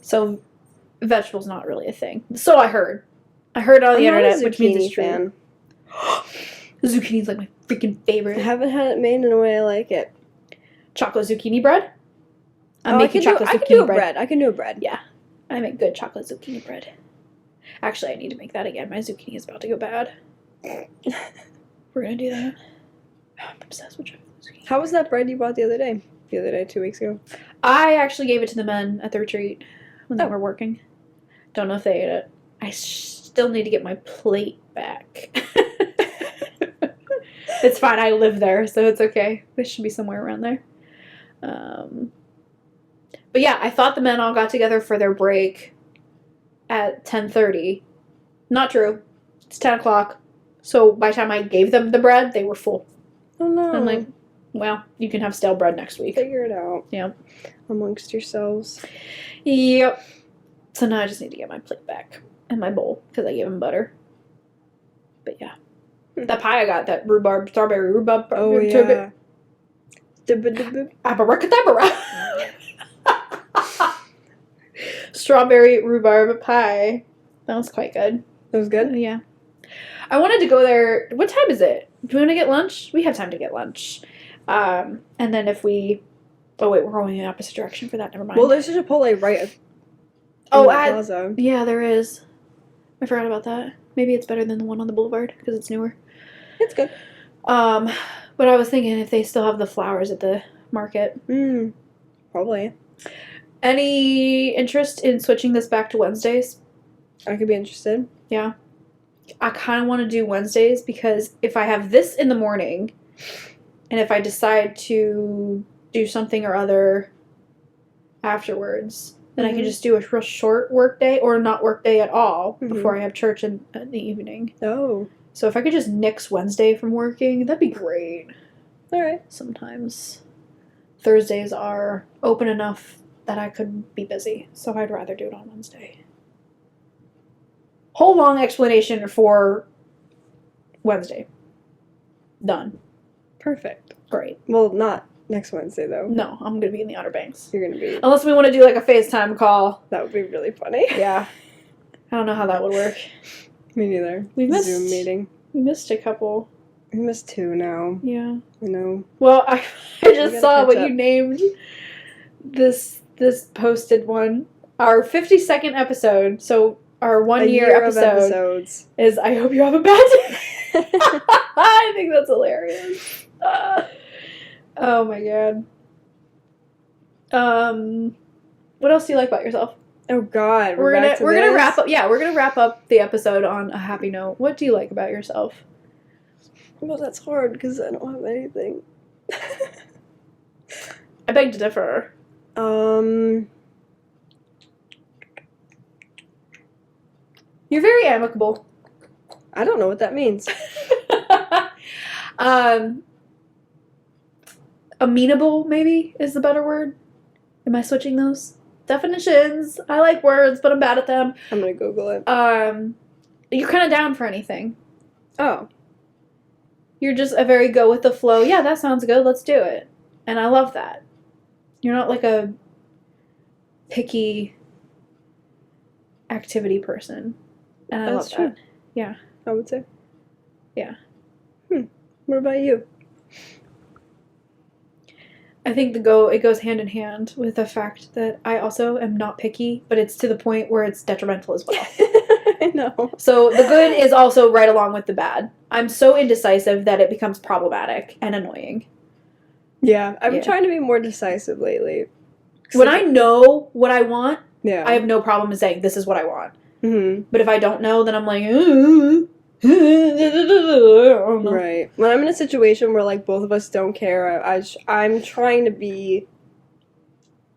So vegetables not really a thing. So I heard. I heard on the I'm not a internet, which means zucchini it's true. fan. Zucchini's like my freaking I favorite. haven't had it made in a way I like it. Chocolate zucchini bread. I'm I making can chocolate do, I zucchini can do a bread. bread. I can do a bread. Yeah. I make good chocolate zucchini bread. Actually, I need to make that again. My zucchini is about to go bad. We're gonna do that. I'm obsessed with chocolate zucchini. How was that bread you bought the other day? 2 weeks ago. I actually gave it to the men at the retreat when they Oh. were working. Don't know if they ate it. I still need to get my plate back. It's fine. I live there, so it's okay. They should be somewhere around there. But yeah, I thought the men all got together for their break at 10:30. Not true. It's 10 o'clock. So by the time I gave them the bread, they were full. Oh no. I'm like, well, you can have stale bread next week. Figure it out. Yep. Amongst yourselves. Yep. So now I just need to get my plate back and my bowl because I gave him butter. But yeah. That pie I got, that strawberry rhubarb. Oh yeah. Dib-a-dib-dib. Abracadabra. Strawberry rhubarb pie. That was quite good. That was good. Yeah. I wanted to go there. What time is it? Do we want to get lunch? We have time to get lunch. And then if we... Oh, wait, we're going in the opposite direction for that. Never mind. Well, there's a Chipotle right in Oh, the at- plaza. Yeah, there is. I forgot about that. Maybe it's better than the one on the boulevard because it's newer. It's good. But I was thinking if they still have the flowers at the market. Probably. Any interest in switching this back to Wednesdays? I could be interested. Yeah. I kind of want to do Wednesdays because if I have this in the morning and if I decide to do something or other afterwards, then I can just do a real short work day or not work day at all before I have church in the evening. Oh. So if I could just nix Wednesday from working, that'd be great. All right. Sometimes Thursdays are open enough that I could be busy, so I'd rather do it on Wednesday. Whole long explanation for Wednesday. Done. Perfect. Great. Well, not next Wednesday, though. No, I'm gonna be in the Outer Banks. You're going to be... Unless we want to do like a FaceTime call. That would be really funny. Yeah. I don't know how that would work. Me neither. We missed Zoom meeting. We missed a couple. We missed 2 now. Yeah. I know. Well, I just gotta saw catch what up. you named this posted one. Our 52nd episode, so our 1 year of episode episodes. is I hope you have a bad day. I think that's hilarious. Oh my god. What else do you like about yourself? Oh God, We're back to gonna this? wrap up. Yeah, we're gonna wrap up the episode on a happy note. What do you like about yourself? Well, that's hard because I don't have anything. I beg to differ. You're very amicable. I don't know what that means. Amenable, maybe, is the better word. Am I switching those? Definitions. I like words, but I'm bad at them. I'm gonna Google it. You're kind of down for anything. Oh, You're just a very go with the flow. Yeah, that sounds good. Let's do it. And I love that. You're not like a picky activity person. And I That's love true. that. Yeah. I would say. Yeah. What about you? I think it goes hand in hand with the fact that I also am not picky, but it's to the point where it's detrimental as well. I know. So the good is also right along with the bad. I'm so indecisive that it becomes problematic and annoying. Yeah, I've been Yeah. trying to be more decisive lately. When I know what I want, Yeah. I have no problem in saying this is what I want. Mm-hmm. But if I don't know, then I'm like, I don't know. Right. When I'm in a situation where like both of us don't care, I'm trying to be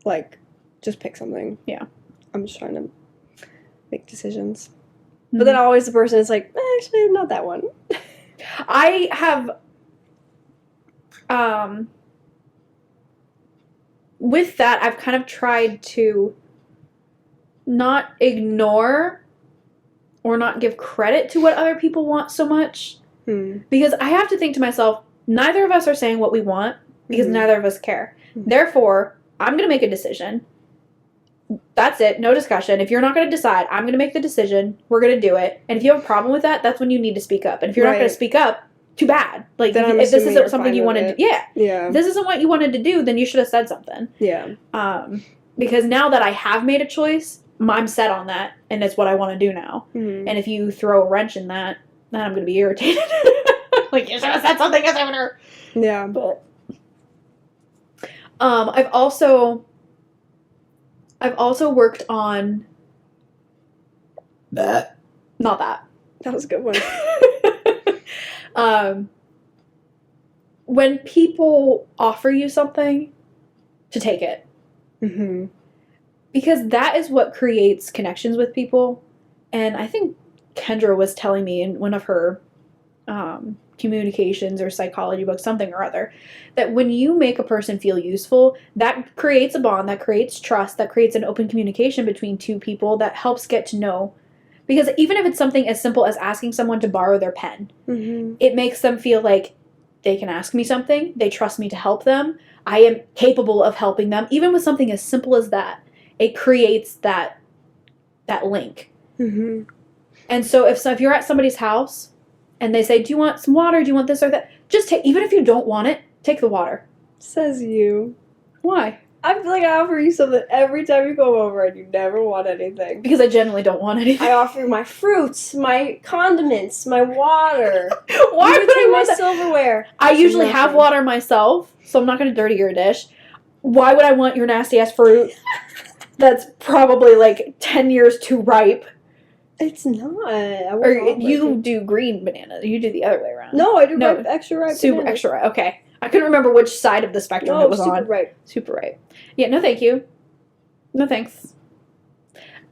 like, just pick something. Yeah. I'm just trying to make decisions. But then always the person is like, actually, not that one. I have, with that, I've kind of tried to not ignore or not give credit to what other people want so much. Because I have to think to myself, neither of us are saying what we want because Mhm. neither of us care. Mhm. Therefore, I'm going to make a decision. That's it. No discussion. If you're not going to decide, I'm going to make the decision. We're going to do it. And if you have a problem with that, that's when you need to speak up. And if you're not going Right. to speak up, too bad. Like, Then I'm if this assuming isn't you're something fine you with wanted it. to yeah. Yeah. If this isn't what you wanted to do, then you should have said something. Yeah. Because now that I have made a choice, I'm set on that. And it's what I want to do now. Mm-hmm. And if you throw a wrench in that, then I'm going to be irritated. Like, you should have said something sooner. Yeah. But I've also worked on That. not that. That was a good one. When people offer you something, to take it. Mm-hmm. Because that is what creates connections with people. And I think Kendra was telling me in one of her communications or psychology books, something or other, that when you make a person feel useful, that creates a bond, that creates trust, that creates an open communication between two people that helps get to know. Because even if it's something as simple as asking someone to borrow their pen, Mm-hmm. it makes them feel like they can ask me something, they trust me to help them, I am capable of helping them, even with something as simple as that. It creates that link. Mm-hmm. And so if you're at somebody's house and they say, do you want some water? Do you want this or that? Just take, even if you don't want it, take the water. Says you. Why? I feel like I offer you something every time you come over and you never want anything. Because I generally don't want anything. I offer you my fruits, my condiments, my water. Why you would I take my want that? silverware. I usually Nothing. have water myself, so I'm not going to dirty your dish. Why would I want your nasty ass fruit that's probably like 10 years too ripe? It's not. I Or wouldn't offer you it. do green bananas. You do the other way around. No, I do No. ripe, extra ripe. Super bananas. extra ripe. Okay. I couldn't remember which side of the spectrum No, it was super on. ripe. Super ripe. Yeah, no thank you. No thanks.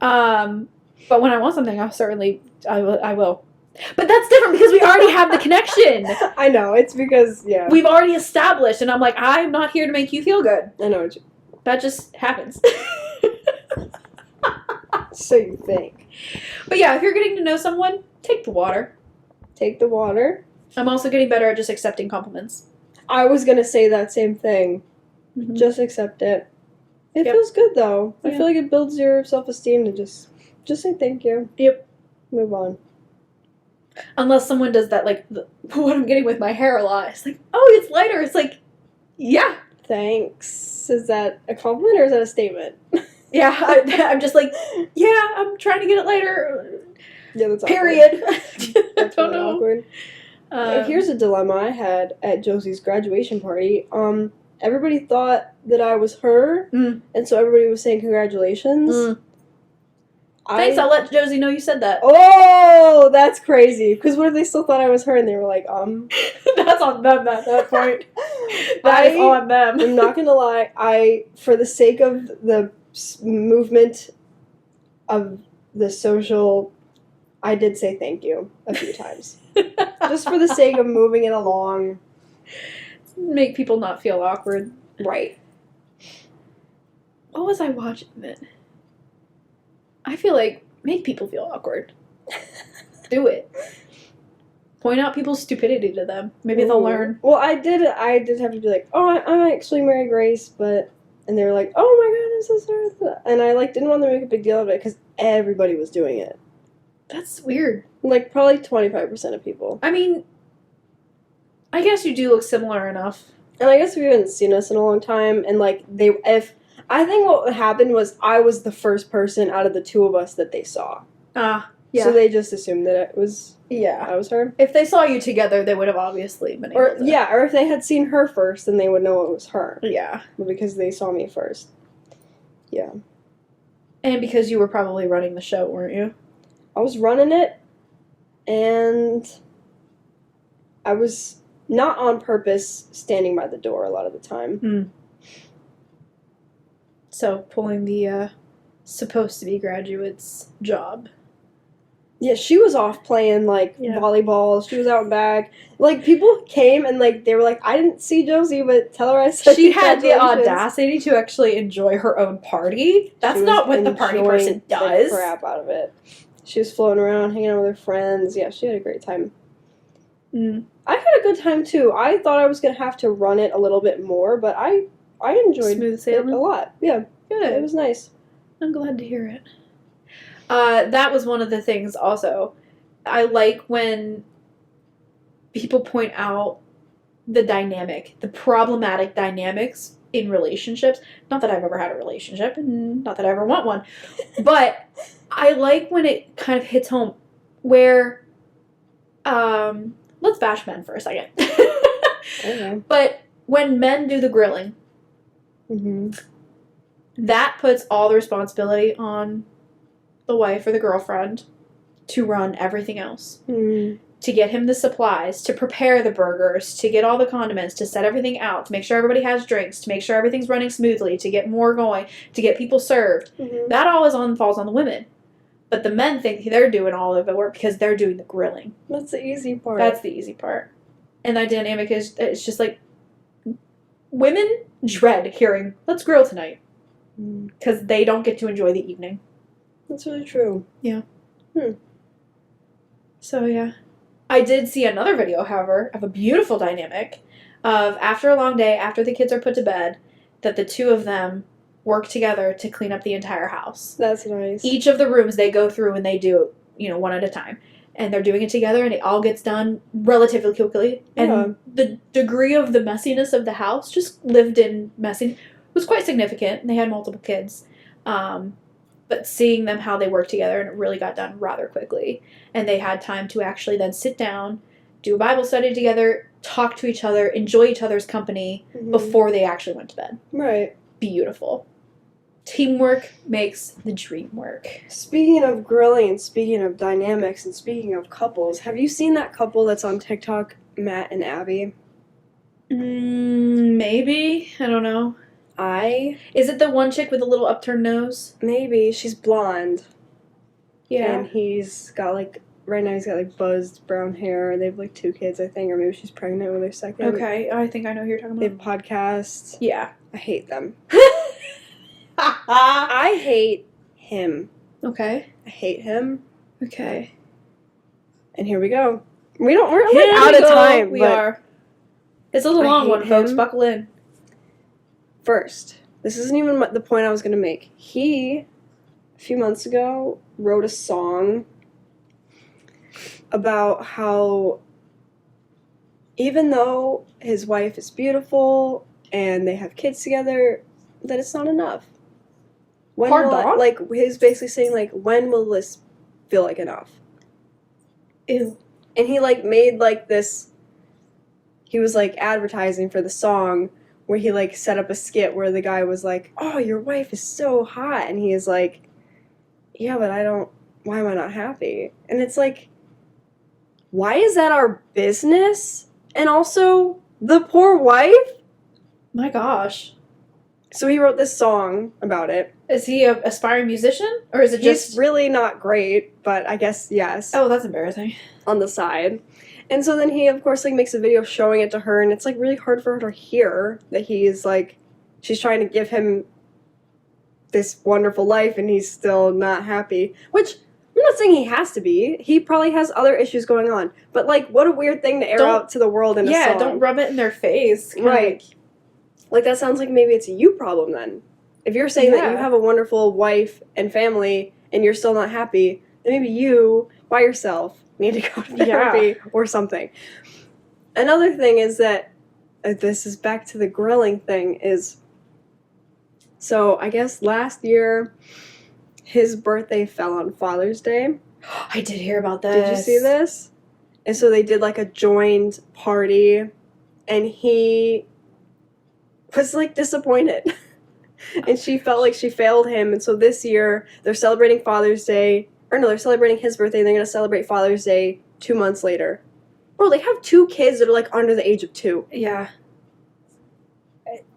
But when I want something, I will. But that's different because we already have the connection. I know. It's because, yeah. We've already established, and I'm like, I'm not here to make you feel good. I know what you... That just happens. So you think. But yeah, if you're getting to know someone, take the water. Take the water. I'm also getting better at just accepting compliments. I was going to say that same thing. Mhm. Just accept it. It Yep. feels good, though. I Yeah. feel like it builds your self-esteem to just say thank you. Yep. Move on. Unless someone does that, like, what I'm getting with my hair a lot. It's like, oh, it's lighter. It's like, yeah. Thanks. Is that a compliment or is that a statement? Yeah, I'm just like, yeah, I'm trying to get it lighter. Yeah, that's awkward. Period. I That's don't really know. awkward. Here's a dilemma I had at Josie's graduation party. Everybody thought that I was her, Mm. and so everybody was saying congratulations. Mm. Thanks, I'll let Josie know you said that. Oh, that's crazy. Because what if they still thought I was her and they were like, That's on them at that point. That is I on them. I'm not gonna lie. For the sake of the movement of the social, I did say thank you a few times. Just for the sake of moving it along. Make people not feel awkward. Right. What was I watching then? I feel like make people feel awkward. Do it. Point out people's stupidity to them. Maybe they'll learn. Well, I did have to be like, oh, I'm actually Mary Grace, but... And they were like, oh my god, I'm so sorry. And I, like, didn't want to make a big deal of it because everybody was doing it. That's weird. Like, probably 25% of people. I mean, I guess you do look similar enough. And I guess we haven't seen us in a long time, and, like, I think what happened was I was the first person out of the two of us that they saw. Yeah. So they just assumed that it was Yeah. I was her. If they saw you together, they would have obviously been able Or to. yeah, or if they had seen her first, then they would know it was her. Yeah. But because they saw me first. Yeah. And because you were probably running the show, weren't you? I was running it, and I was not on purpose standing by the door a lot of the time. So, pulling the supposed to be graduate's job. Yeah, she was off playing, like, Yeah. volleyball. She was out back. Like, people came and, like, they were like, I didn't see Josie, but tell her I said She had the congratulations." audacity to actually enjoy her own party. That's She was not what the party enjoying person the does. crap out of it. She was floating around, hanging out with her friends. Yeah, she had a great time. I had a good time, too. I thought I was going to have to run it a little bit more, but I enjoyed Smooth it sailing. a lot. Yeah, it Good. was nice. I'm glad to hear it. That was one of the things also. I like when people point out the problematic dynamics in relationships. Not that I've ever had a relationship, and not that I ever want one. But I like when it kind of hits home where, let's bash men for a second. Okay. But when men do the grilling, Mm-hmm. that puts all the responsibility on the wife or the girlfriend to run everything else. Mm. To get him the supplies, to prepare the burgers, to get all the condiments, to set everything out, to make sure everybody has drinks, to make sure everything's running smoothly, to get more going, to get people served. Mm-hmm. That all falls on the women. But the men think they're doing all of the work because they're doing the grilling. That's the easy part. That's the easy part. And that dynamic it's just like, women dread hearing, let's grill tonight. Because they don't get to enjoy the evening. That's really true. So, yeah. I did see another video, however, of a beautiful dynamic of after a long day, after the kids are put to bed, that the two of them work together to clean up the entire house. That's nice. Each of the rooms they go through and they do, one at a time. And they're doing it together and it all gets done relatively quickly. And Yeah. the degree of the messiness of the house, just lived in messy, was quite significant. They had multiple kids. But seeing them how they worked together, and it really got done rather quickly. And they had time to actually then sit down, do a Bible study together, talk to each other, enjoy each other's company before they actually went to bed. Right. Beautiful. Teamwork makes the dream work. Speaking of grilling and speaking of dynamics and speaking of couples, have you seen that couple that's on TikTok, Matt and Abby? Maybe. I don't know. Is it the one chick with the little upturned nose? Maybe. She's blonde. Yeah. And he's got like, right now he's got like buzzed brown hair. They have like 2 kids, I think, or maybe she's pregnant with their second. Okay, I think I know who you're talking They have about. podcasts. Yeah. I hate them. I hate him. Okay. I hate him. Okay. And here we go. We're like Here out we of go. time. We but are. This is a I long hate one, folks. him. Buckle in. First, this isn't even the point I was going to make. He, a few months ago, wrote a song about how even though his wife is beautiful and they have kids together, that it's not enough. When Hard will dog? like he's basically saying like, when will this feel like enough? Ew. And he like made like this. He was like advertising for the song where he like set up a skit where the guy was like, "Oh, your wife is so hot," and he is like, "Yeah, but I don't. Why am I not happy?" And it's like, why is that our business? And also the poor wife. My gosh. So he wrote this song about it. Is he an aspiring musician? Or is it just... He's really not great, but I guess yes. Oh, that's embarrassing. On the side. And so then he, of course, like makes a video showing it to her, and it's like really hard for her to hear that he's like, she's trying to give him this wonderful life, and he's still not happy. Which I'm not saying he has to be. He probably has other issues going on. But like, what a weird thing to air Don't- out to the world in a Yeah, song. don't rub it in their face. Kinda Right. Like that sounds like maybe it's a you problem then. If you're saying that you Yeah. have a wonderful wife and family and you're still not happy, then maybe you, by yourself, need to go to therapy or something. Another thing is that, this is back to the grilling thing, is, so I guess last year, his birthday fell on Father's Day. I did hear about this. Did you see this? And so they did like a joined party, and he was like disappointed. And she felt like she failed him, and so this year they're celebrating Father's Day. Or no, they're celebrating his birthday, and they're going to celebrate Father's Day 2 months later. Bro, they have 2 kids that are, like, under the age of 2. Yeah.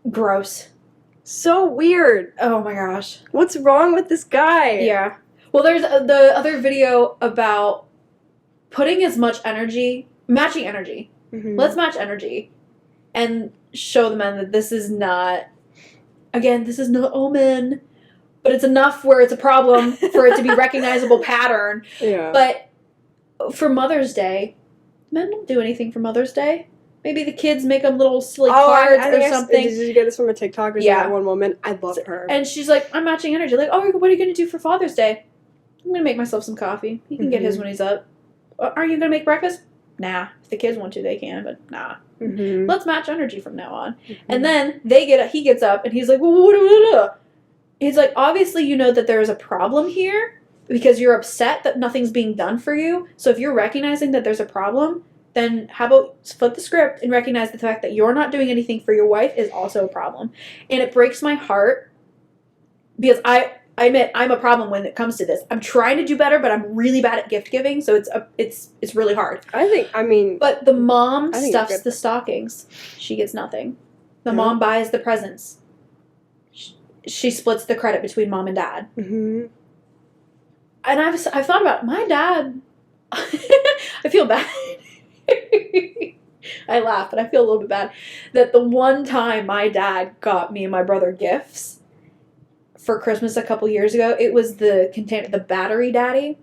Gross. So weird. Oh my gosh. What's wrong with this guy? Yeah. Well, there's the other video about putting as much energy, matching energy. Mhm. Let's match energy and show the men that this is not, again, this is no omen, but it's enough where it's a problem for it to be recognizable pattern. Yeah. But for Mother's Day, men don't do anything for Mother's Day. Maybe the kids make them little silly cards I or think something. Did you get this from a TikTok or Yeah. that one woman? I love her. And she's like, I'm matching energy. Like, oh, what are you going to do for Father's Day? I'm going to make myself some coffee. He can get his when he's up. Are you going to make breakfast? Nah. If the kids want to, they can, but nah. Mhm. Let's match energy from now on. And then he gets up and he's like, well, what? He's like, obviously you know that there is a problem here because you're upset that nothing's being done for you. So if you're recognizing that there's a problem, then how about flip the script and recognize the fact that you're not doing anything for your wife is also a problem. And it breaks my heart because I admit I'm a problem when it comes to this. I'm trying to do better, but I'm really bad at gift giving, so it's really hard. I mean, But the mom I think it's stuffs good. the stockings. She gets nothing. The Yeah. mom buys the presents. She splits the credit between mom and dad. mhm. And I've thought about it. My dad. I feel bad. I laugh, but I feel a little bit bad that the one time my dad got me and my brother gifts for Christmas a couple years ago, it was the battery daddy.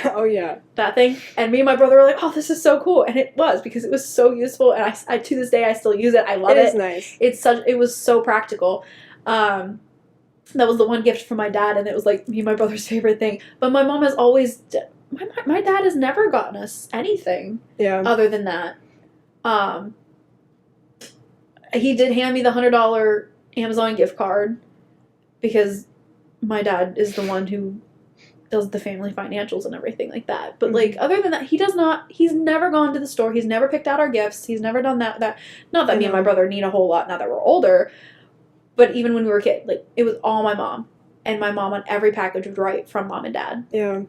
Oh yeah. That thing, and me and my brother were like, oh, this is so cool, and it was, because it was so useful, and I to this day I still use it. I love it. It is nice. It was so practical. That was the one gift from my dad, and it was like me and my brother's favorite thing. But my mom has always, my dad has never gotten us anything Yeah. other than that. He did hand me the $100 Amazon gift card because my dad is the one who does the family financials and everything like that. But like other than that, he's never gone to the store. He's never picked out our gifts. He's never done that. Not that me and my brother need a whole lot now that we're older, but even when we were kids, like it was all my mom. And my mom on every package would write from mom and dad. Yeah.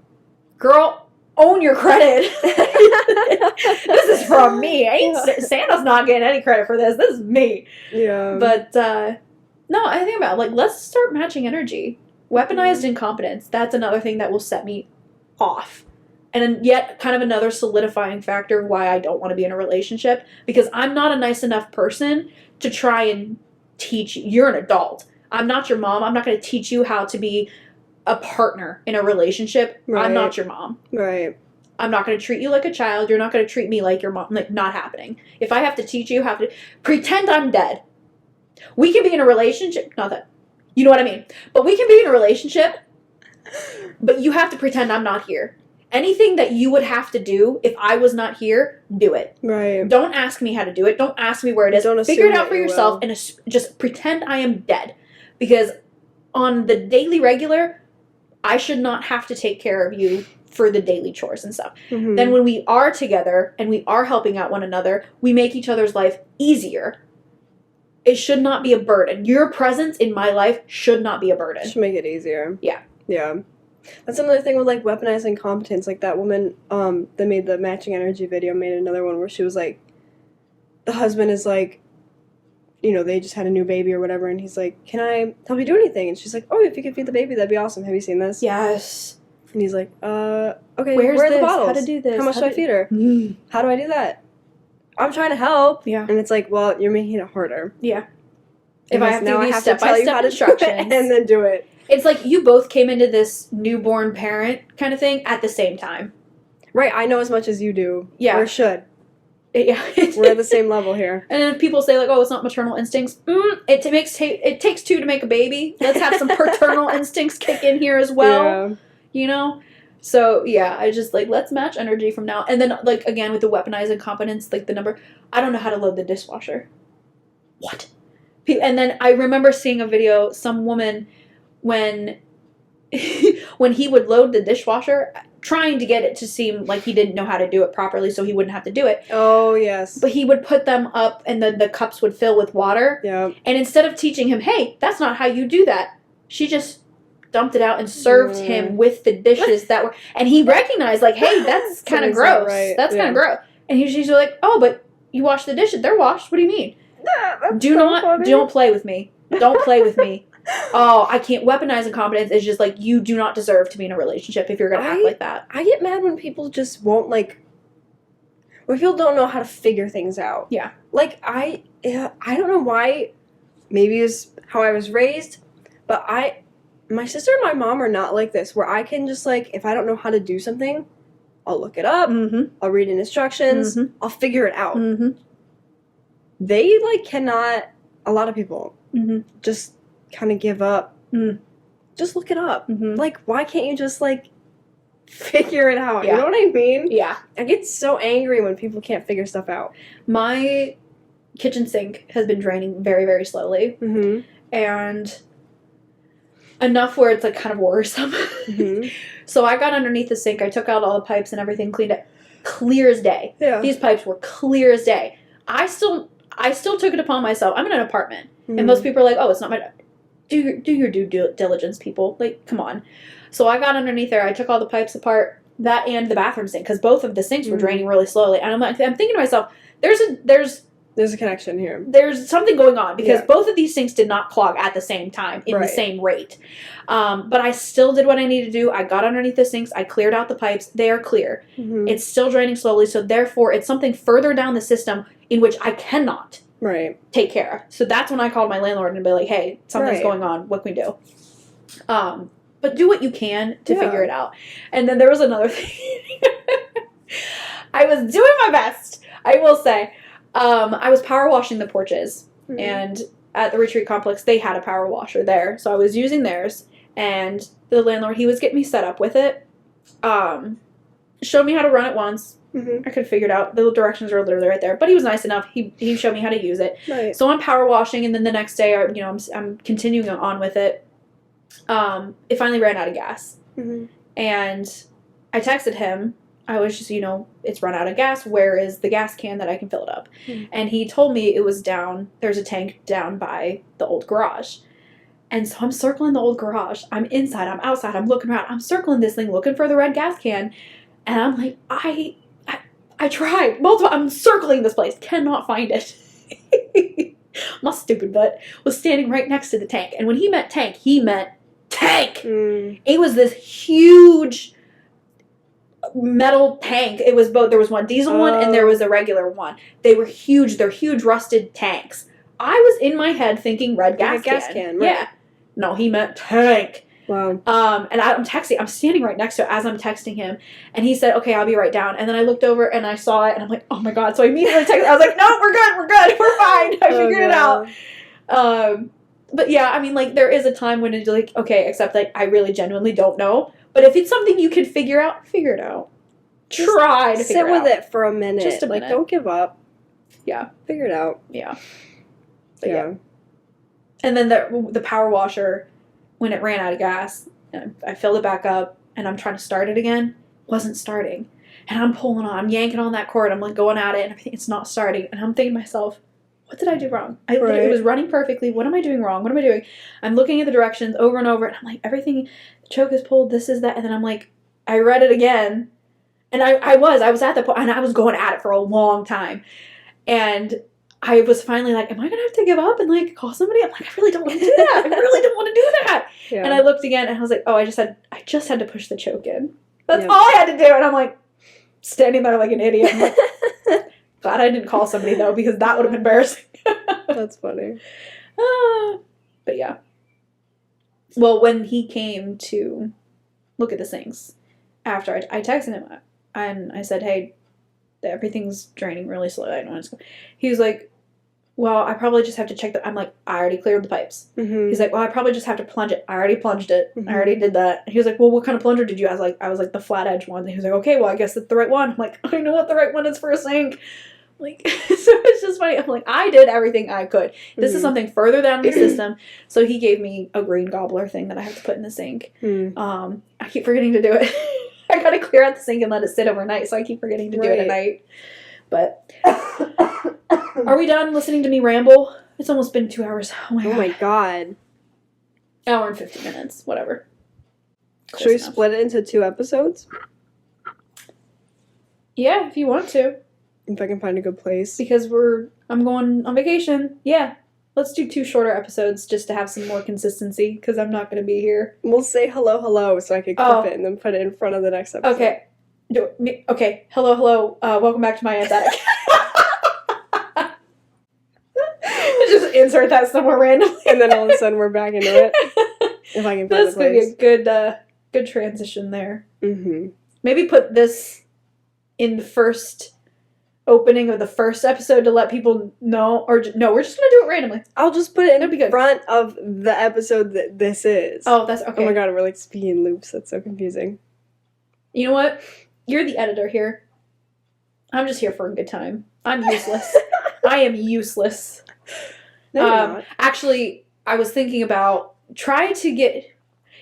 Girl, own your credit. This is from me. Santa's not getting any credit for this. This is me. Yeah. But no, I think about it, like let's start matching energy. Weaponized incompetence. That's another thing that will set me off. And yet kind of another solidifying factor of why I don't want to be in a relationship, because I'm not a nice enough person to try and teach you. You're an adult. I'm not your mom. I'm not going to teach you how to be a partner in a relationship. Right. I'm not your mom. Right. I'm not going to treat you like a child. You're not going to treat me like your mom. Like, not happening. If I have to teach you how to pretend I'm dead, we can be in a relationship. Not that, you know what I mean. But we can be in a relationship, but you have to pretend I'm not here. Anything that you would have to do if I was not here, do it. Right. Don't ask me how to do it. Don't ask me where it is. Don't Figure it assume out for that you yourself will. and just pretend I am dead. Because on the daily regular, I should not have to take care of you for the daily chores and stuff. Mhm. Then when we are together and we are helping out one another, we make each other's life easier. It should not be a burden. Your presence in my life should not be a burden. Should make it easier. Yeah. Yeah. That's another thing with like weaponized incompetence. Like that woman that made the matching energy video made another one where she was like, the husband is like, you know, they just had a new baby or whatever, and he's like, can I help you do anything? And she's like, oh, if you could feed the baby, that'd be awesome. Have you seen this? Yes. And he's like, okay, Where's where are the this? bottles? How to do this? How much How do I to- feed her? How do I do that? I'm trying to help. Yeah. And it's like, well, you're making it harder. Yeah. If I Because have to now give you tell you step-by-step how to do it instructions. and then do it. It's like you both came into this newborn parent kind of thing at the same time. Right, I know as much as you do. Yeah. Or should. Yeah. We're at the same level here. And then people say like, "Oh, it's not maternal instincts." It takes two to make a baby. Let's have some paternal instincts kick in here as well. Yeah. You know. So yeah, I just like let's match energy from now. And then like again with the weaponized incompetence, like the number. I don't know how to load the dishwasher. What? And then I remember seeing a video. Some woman when when he would load the dishwasher, trying to get it to seem like he didn't know how to do it properly so he wouldn't have to do it. Oh, yes. But he would put them up and then the cups would fill with water. Yeah. And instead of teaching him, hey, that's not how you do that, she just dumped it out and served him with the dishes that were... And he recognized, like, hey, that's kind of Something's not gross. right. That's kind Yeah. of gross. And she's like, oh, but you wash the dishes. They're washed. What do you mean? Don't play with me. Don't play with me. Oh, I can't. Weaponize incompetence is just like, you do not deserve to be in a relationship if you're going to act like that. I get mad when people just won't, like... When people don't know how to figure things out. Yeah. Like, I don't know why... Maybe it's how I was raised, but my sister and my mom are not like this, where I can just, like, if I don't know how to do something, I'll look it up, Mm-hmm. I'll read in instructions, Mhm. I'll figure it out. Mm-hmm. They, like, cannot... A lot of people Mm-hmm. just kind of give up. Mm. Just look it up. Mm-hmm. Like, why can't you just, like, figure it out? Yeah. You know what I mean? Yeah. I get so angry when people can't figure stuff out. My kitchen sink has been draining very, very slowly. Mm-hmm. And enough where it's, like, kind of worrisome. Mm-hmm. So I got underneath the sink. I took out all the pipes and everything, cleaned it. Clear as day. Yeah. These pipes were clear as day. I still took it upon myself. I'm in an apartment. And most people are like, oh, it's not my... Do your due diligence, people. Like, come on. So I got underneath there. I took all the pipes apart. That and the bathroom sink. Because both of the sinks were Mhm. draining really slowly. And I'm thinking to myself, there's There's a connection here. there's something going on. Because Yeah. both of these sinks did not clog at the same time in the Right. same rate. But I still did what I needed to do. I got underneath the sinks. I cleared out the pipes. They are clear. Mm-hmm. It's still draining slowly. So therefore, it's something further down the system in which I cannot Right. take care of. So that's when I called my landlord and be like, hey, something's Right. going on. What can we do? But do what you can to Yeah. figure it out. And then there was another thing. I was doing my best, I will say. I was power washing the porches. Mhm. And at the retreat complex, they had a power washer there. So I was using theirs. And the landlord, he was getting me set up with it. Showed me how to run it once. Mm-hmm. I could figure it out. The directions are literally right there. But he was nice enough. He showed me how to use it. Nice. So I'm power washing, and then the next day, I'm continuing on with it. It finally ran out of gas, Mm-hmm. and I texted him. I was just, it's run out of gas. Where is the gas can that I can fill it up? Hmm. And he told me it was down. There's a tank down by the old garage. And so I'm circling the old garage. I'm inside. I'm outside. I'm looking around. I'm circling this thing, looking for the red gas can. And I'm like, I tried. Multiple. I'm circling this place. Cannot find it. My stupid butt was standing right next to the tank. And when he meant tank, he meant tank. Mm. It was this huge metal tank. It was both. There was one diesel one and there was a regular one. They were huge. They're huge rusted tanks. I was in my head thinking red gas Like a gas can, right. Yeah. No, he meant tank. Wow. And I'm texting. I'm standing right next to it as I'm texting him, and he said, "Okay, I'll be right down." And then I looked over and I saw it, and I'm like, "Oh my god!" So I immediately texted. I was like, "No, we're good. We're fine. I figured it out." But yeah, I mean, like, there is a time when it's like, okay, except like I really genuinely don't know. But if it's something you can figure out, figure it out. Just Try to figure sit it with out. it for a minute. Just a Like, minute. don't give up. Yeah. Figure it out. Yeah. But Yeah. And then the power washer, when it ran out of gas, and I filled it back up, and I'm trying to start it again, wasn't starting. And I'm pulling on, I'm yanking on that cord, I'm like going at it, and everything, it's not starting. And I'm thinking to myself, what did I do wrong? It was running perfectly. What am I doing wrong? What am I doing? I'm looking at the directions over and over, and I'm like, everything, the choke is pulled, this is that. And then I'm like, I read it again, and I was at the point, and I was going at it for a long time. And I was finally like, am I going to have to give up and, like, call somebody? I'm like, I really don't want to do that. I really don't want to do that. Yeah. And I looked again, and I was like, oh, I just had to push the choke in. That's Yeah. all I had to do. And I'm like, standing there like an idiot. I'm like, glad I didn't call somebody, though, because that would have been embarrassing. That's funny. But yeah. Well, when he came to look at the sinks, after I texted him, and I said, hey, everything's draining really slowly. I don't know what's going on. He was like, well, I probably just have to check I'm like, I already cleared the pipes. Mm-hmm. He's like, well, I probably just have to plunge it. I already plunged it. Mhm. I already did that. He was like, well, what kind of plunger did you? I was like the flat edge one. And he was like, okay, well, I guess that's the right one. I'm like, I know what the right one is for a sink. Like, so it's just funny. I'm like, I did everything I could. This is Mhm. something further down the system. So he gave me a green gobbler thing that I have to put in the sink. Mm. I keep forgetting to do it. I gotta clear out the sink and let it sit overnight, so I keep forgetting to do it at night. But are we done listening to me ramble? It's almost been 2 hours. Oh my Oh god. my god. Hour and 50 minutes. Whatever. Should we Close enough. split it into 2 episodes? Yeah, if you want to. If I can find a good place. Because I'm going on vacation. Yeah. Let's do 2 shorter episodes just to have some more consistency, because I'm not going to be here. We'll say hello so I can clip Oh. it and then put it in front of the next episode. Okay. Okay. Hello. Welcome back to my Aunt's Attic. Just insert that somewhere randomly. And then all of a sudden we're back into it. If I can find That's the going to place. be a good transition there. Mm-hmm. Maybe put this in the first opening of the first episode to let people know, or no, we're just going to do it randomly. I'll just put it That'd be good. in front of the episode that this is. Oh, that's okay. Oh my god, we're like speaking in loops. That's so confusing. You know what? You're the editor here. I'm just here for a good time. I'm useless. I am useless. No, you're not. Actually, I was thinking about try to get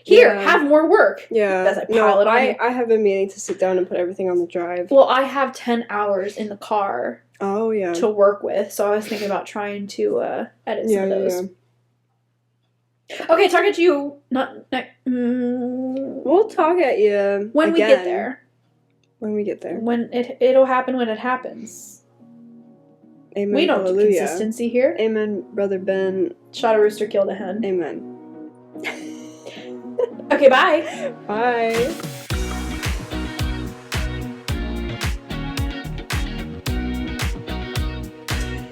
here, Yeah. have more work. Yeah. as I pile it on you. I have been meaning to sit down and put everything on the drive. Well, I have 10 hours in the car Oh, yeah. to work with, so I was thinking about trying to edit some Yeah, of yeah, those. yeah. Okay, talking to you. We'll talk at you When we again. get there. When we get there. When it'll happen when it happens. Amen. We don't do Hallelujah. consistency here. Amen, Brother Ben. Shot a rooster, killed a hen. Amen. Okay, bye. Bye.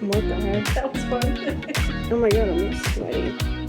What the heck? That was fun. Oh my god, I'm sweaty.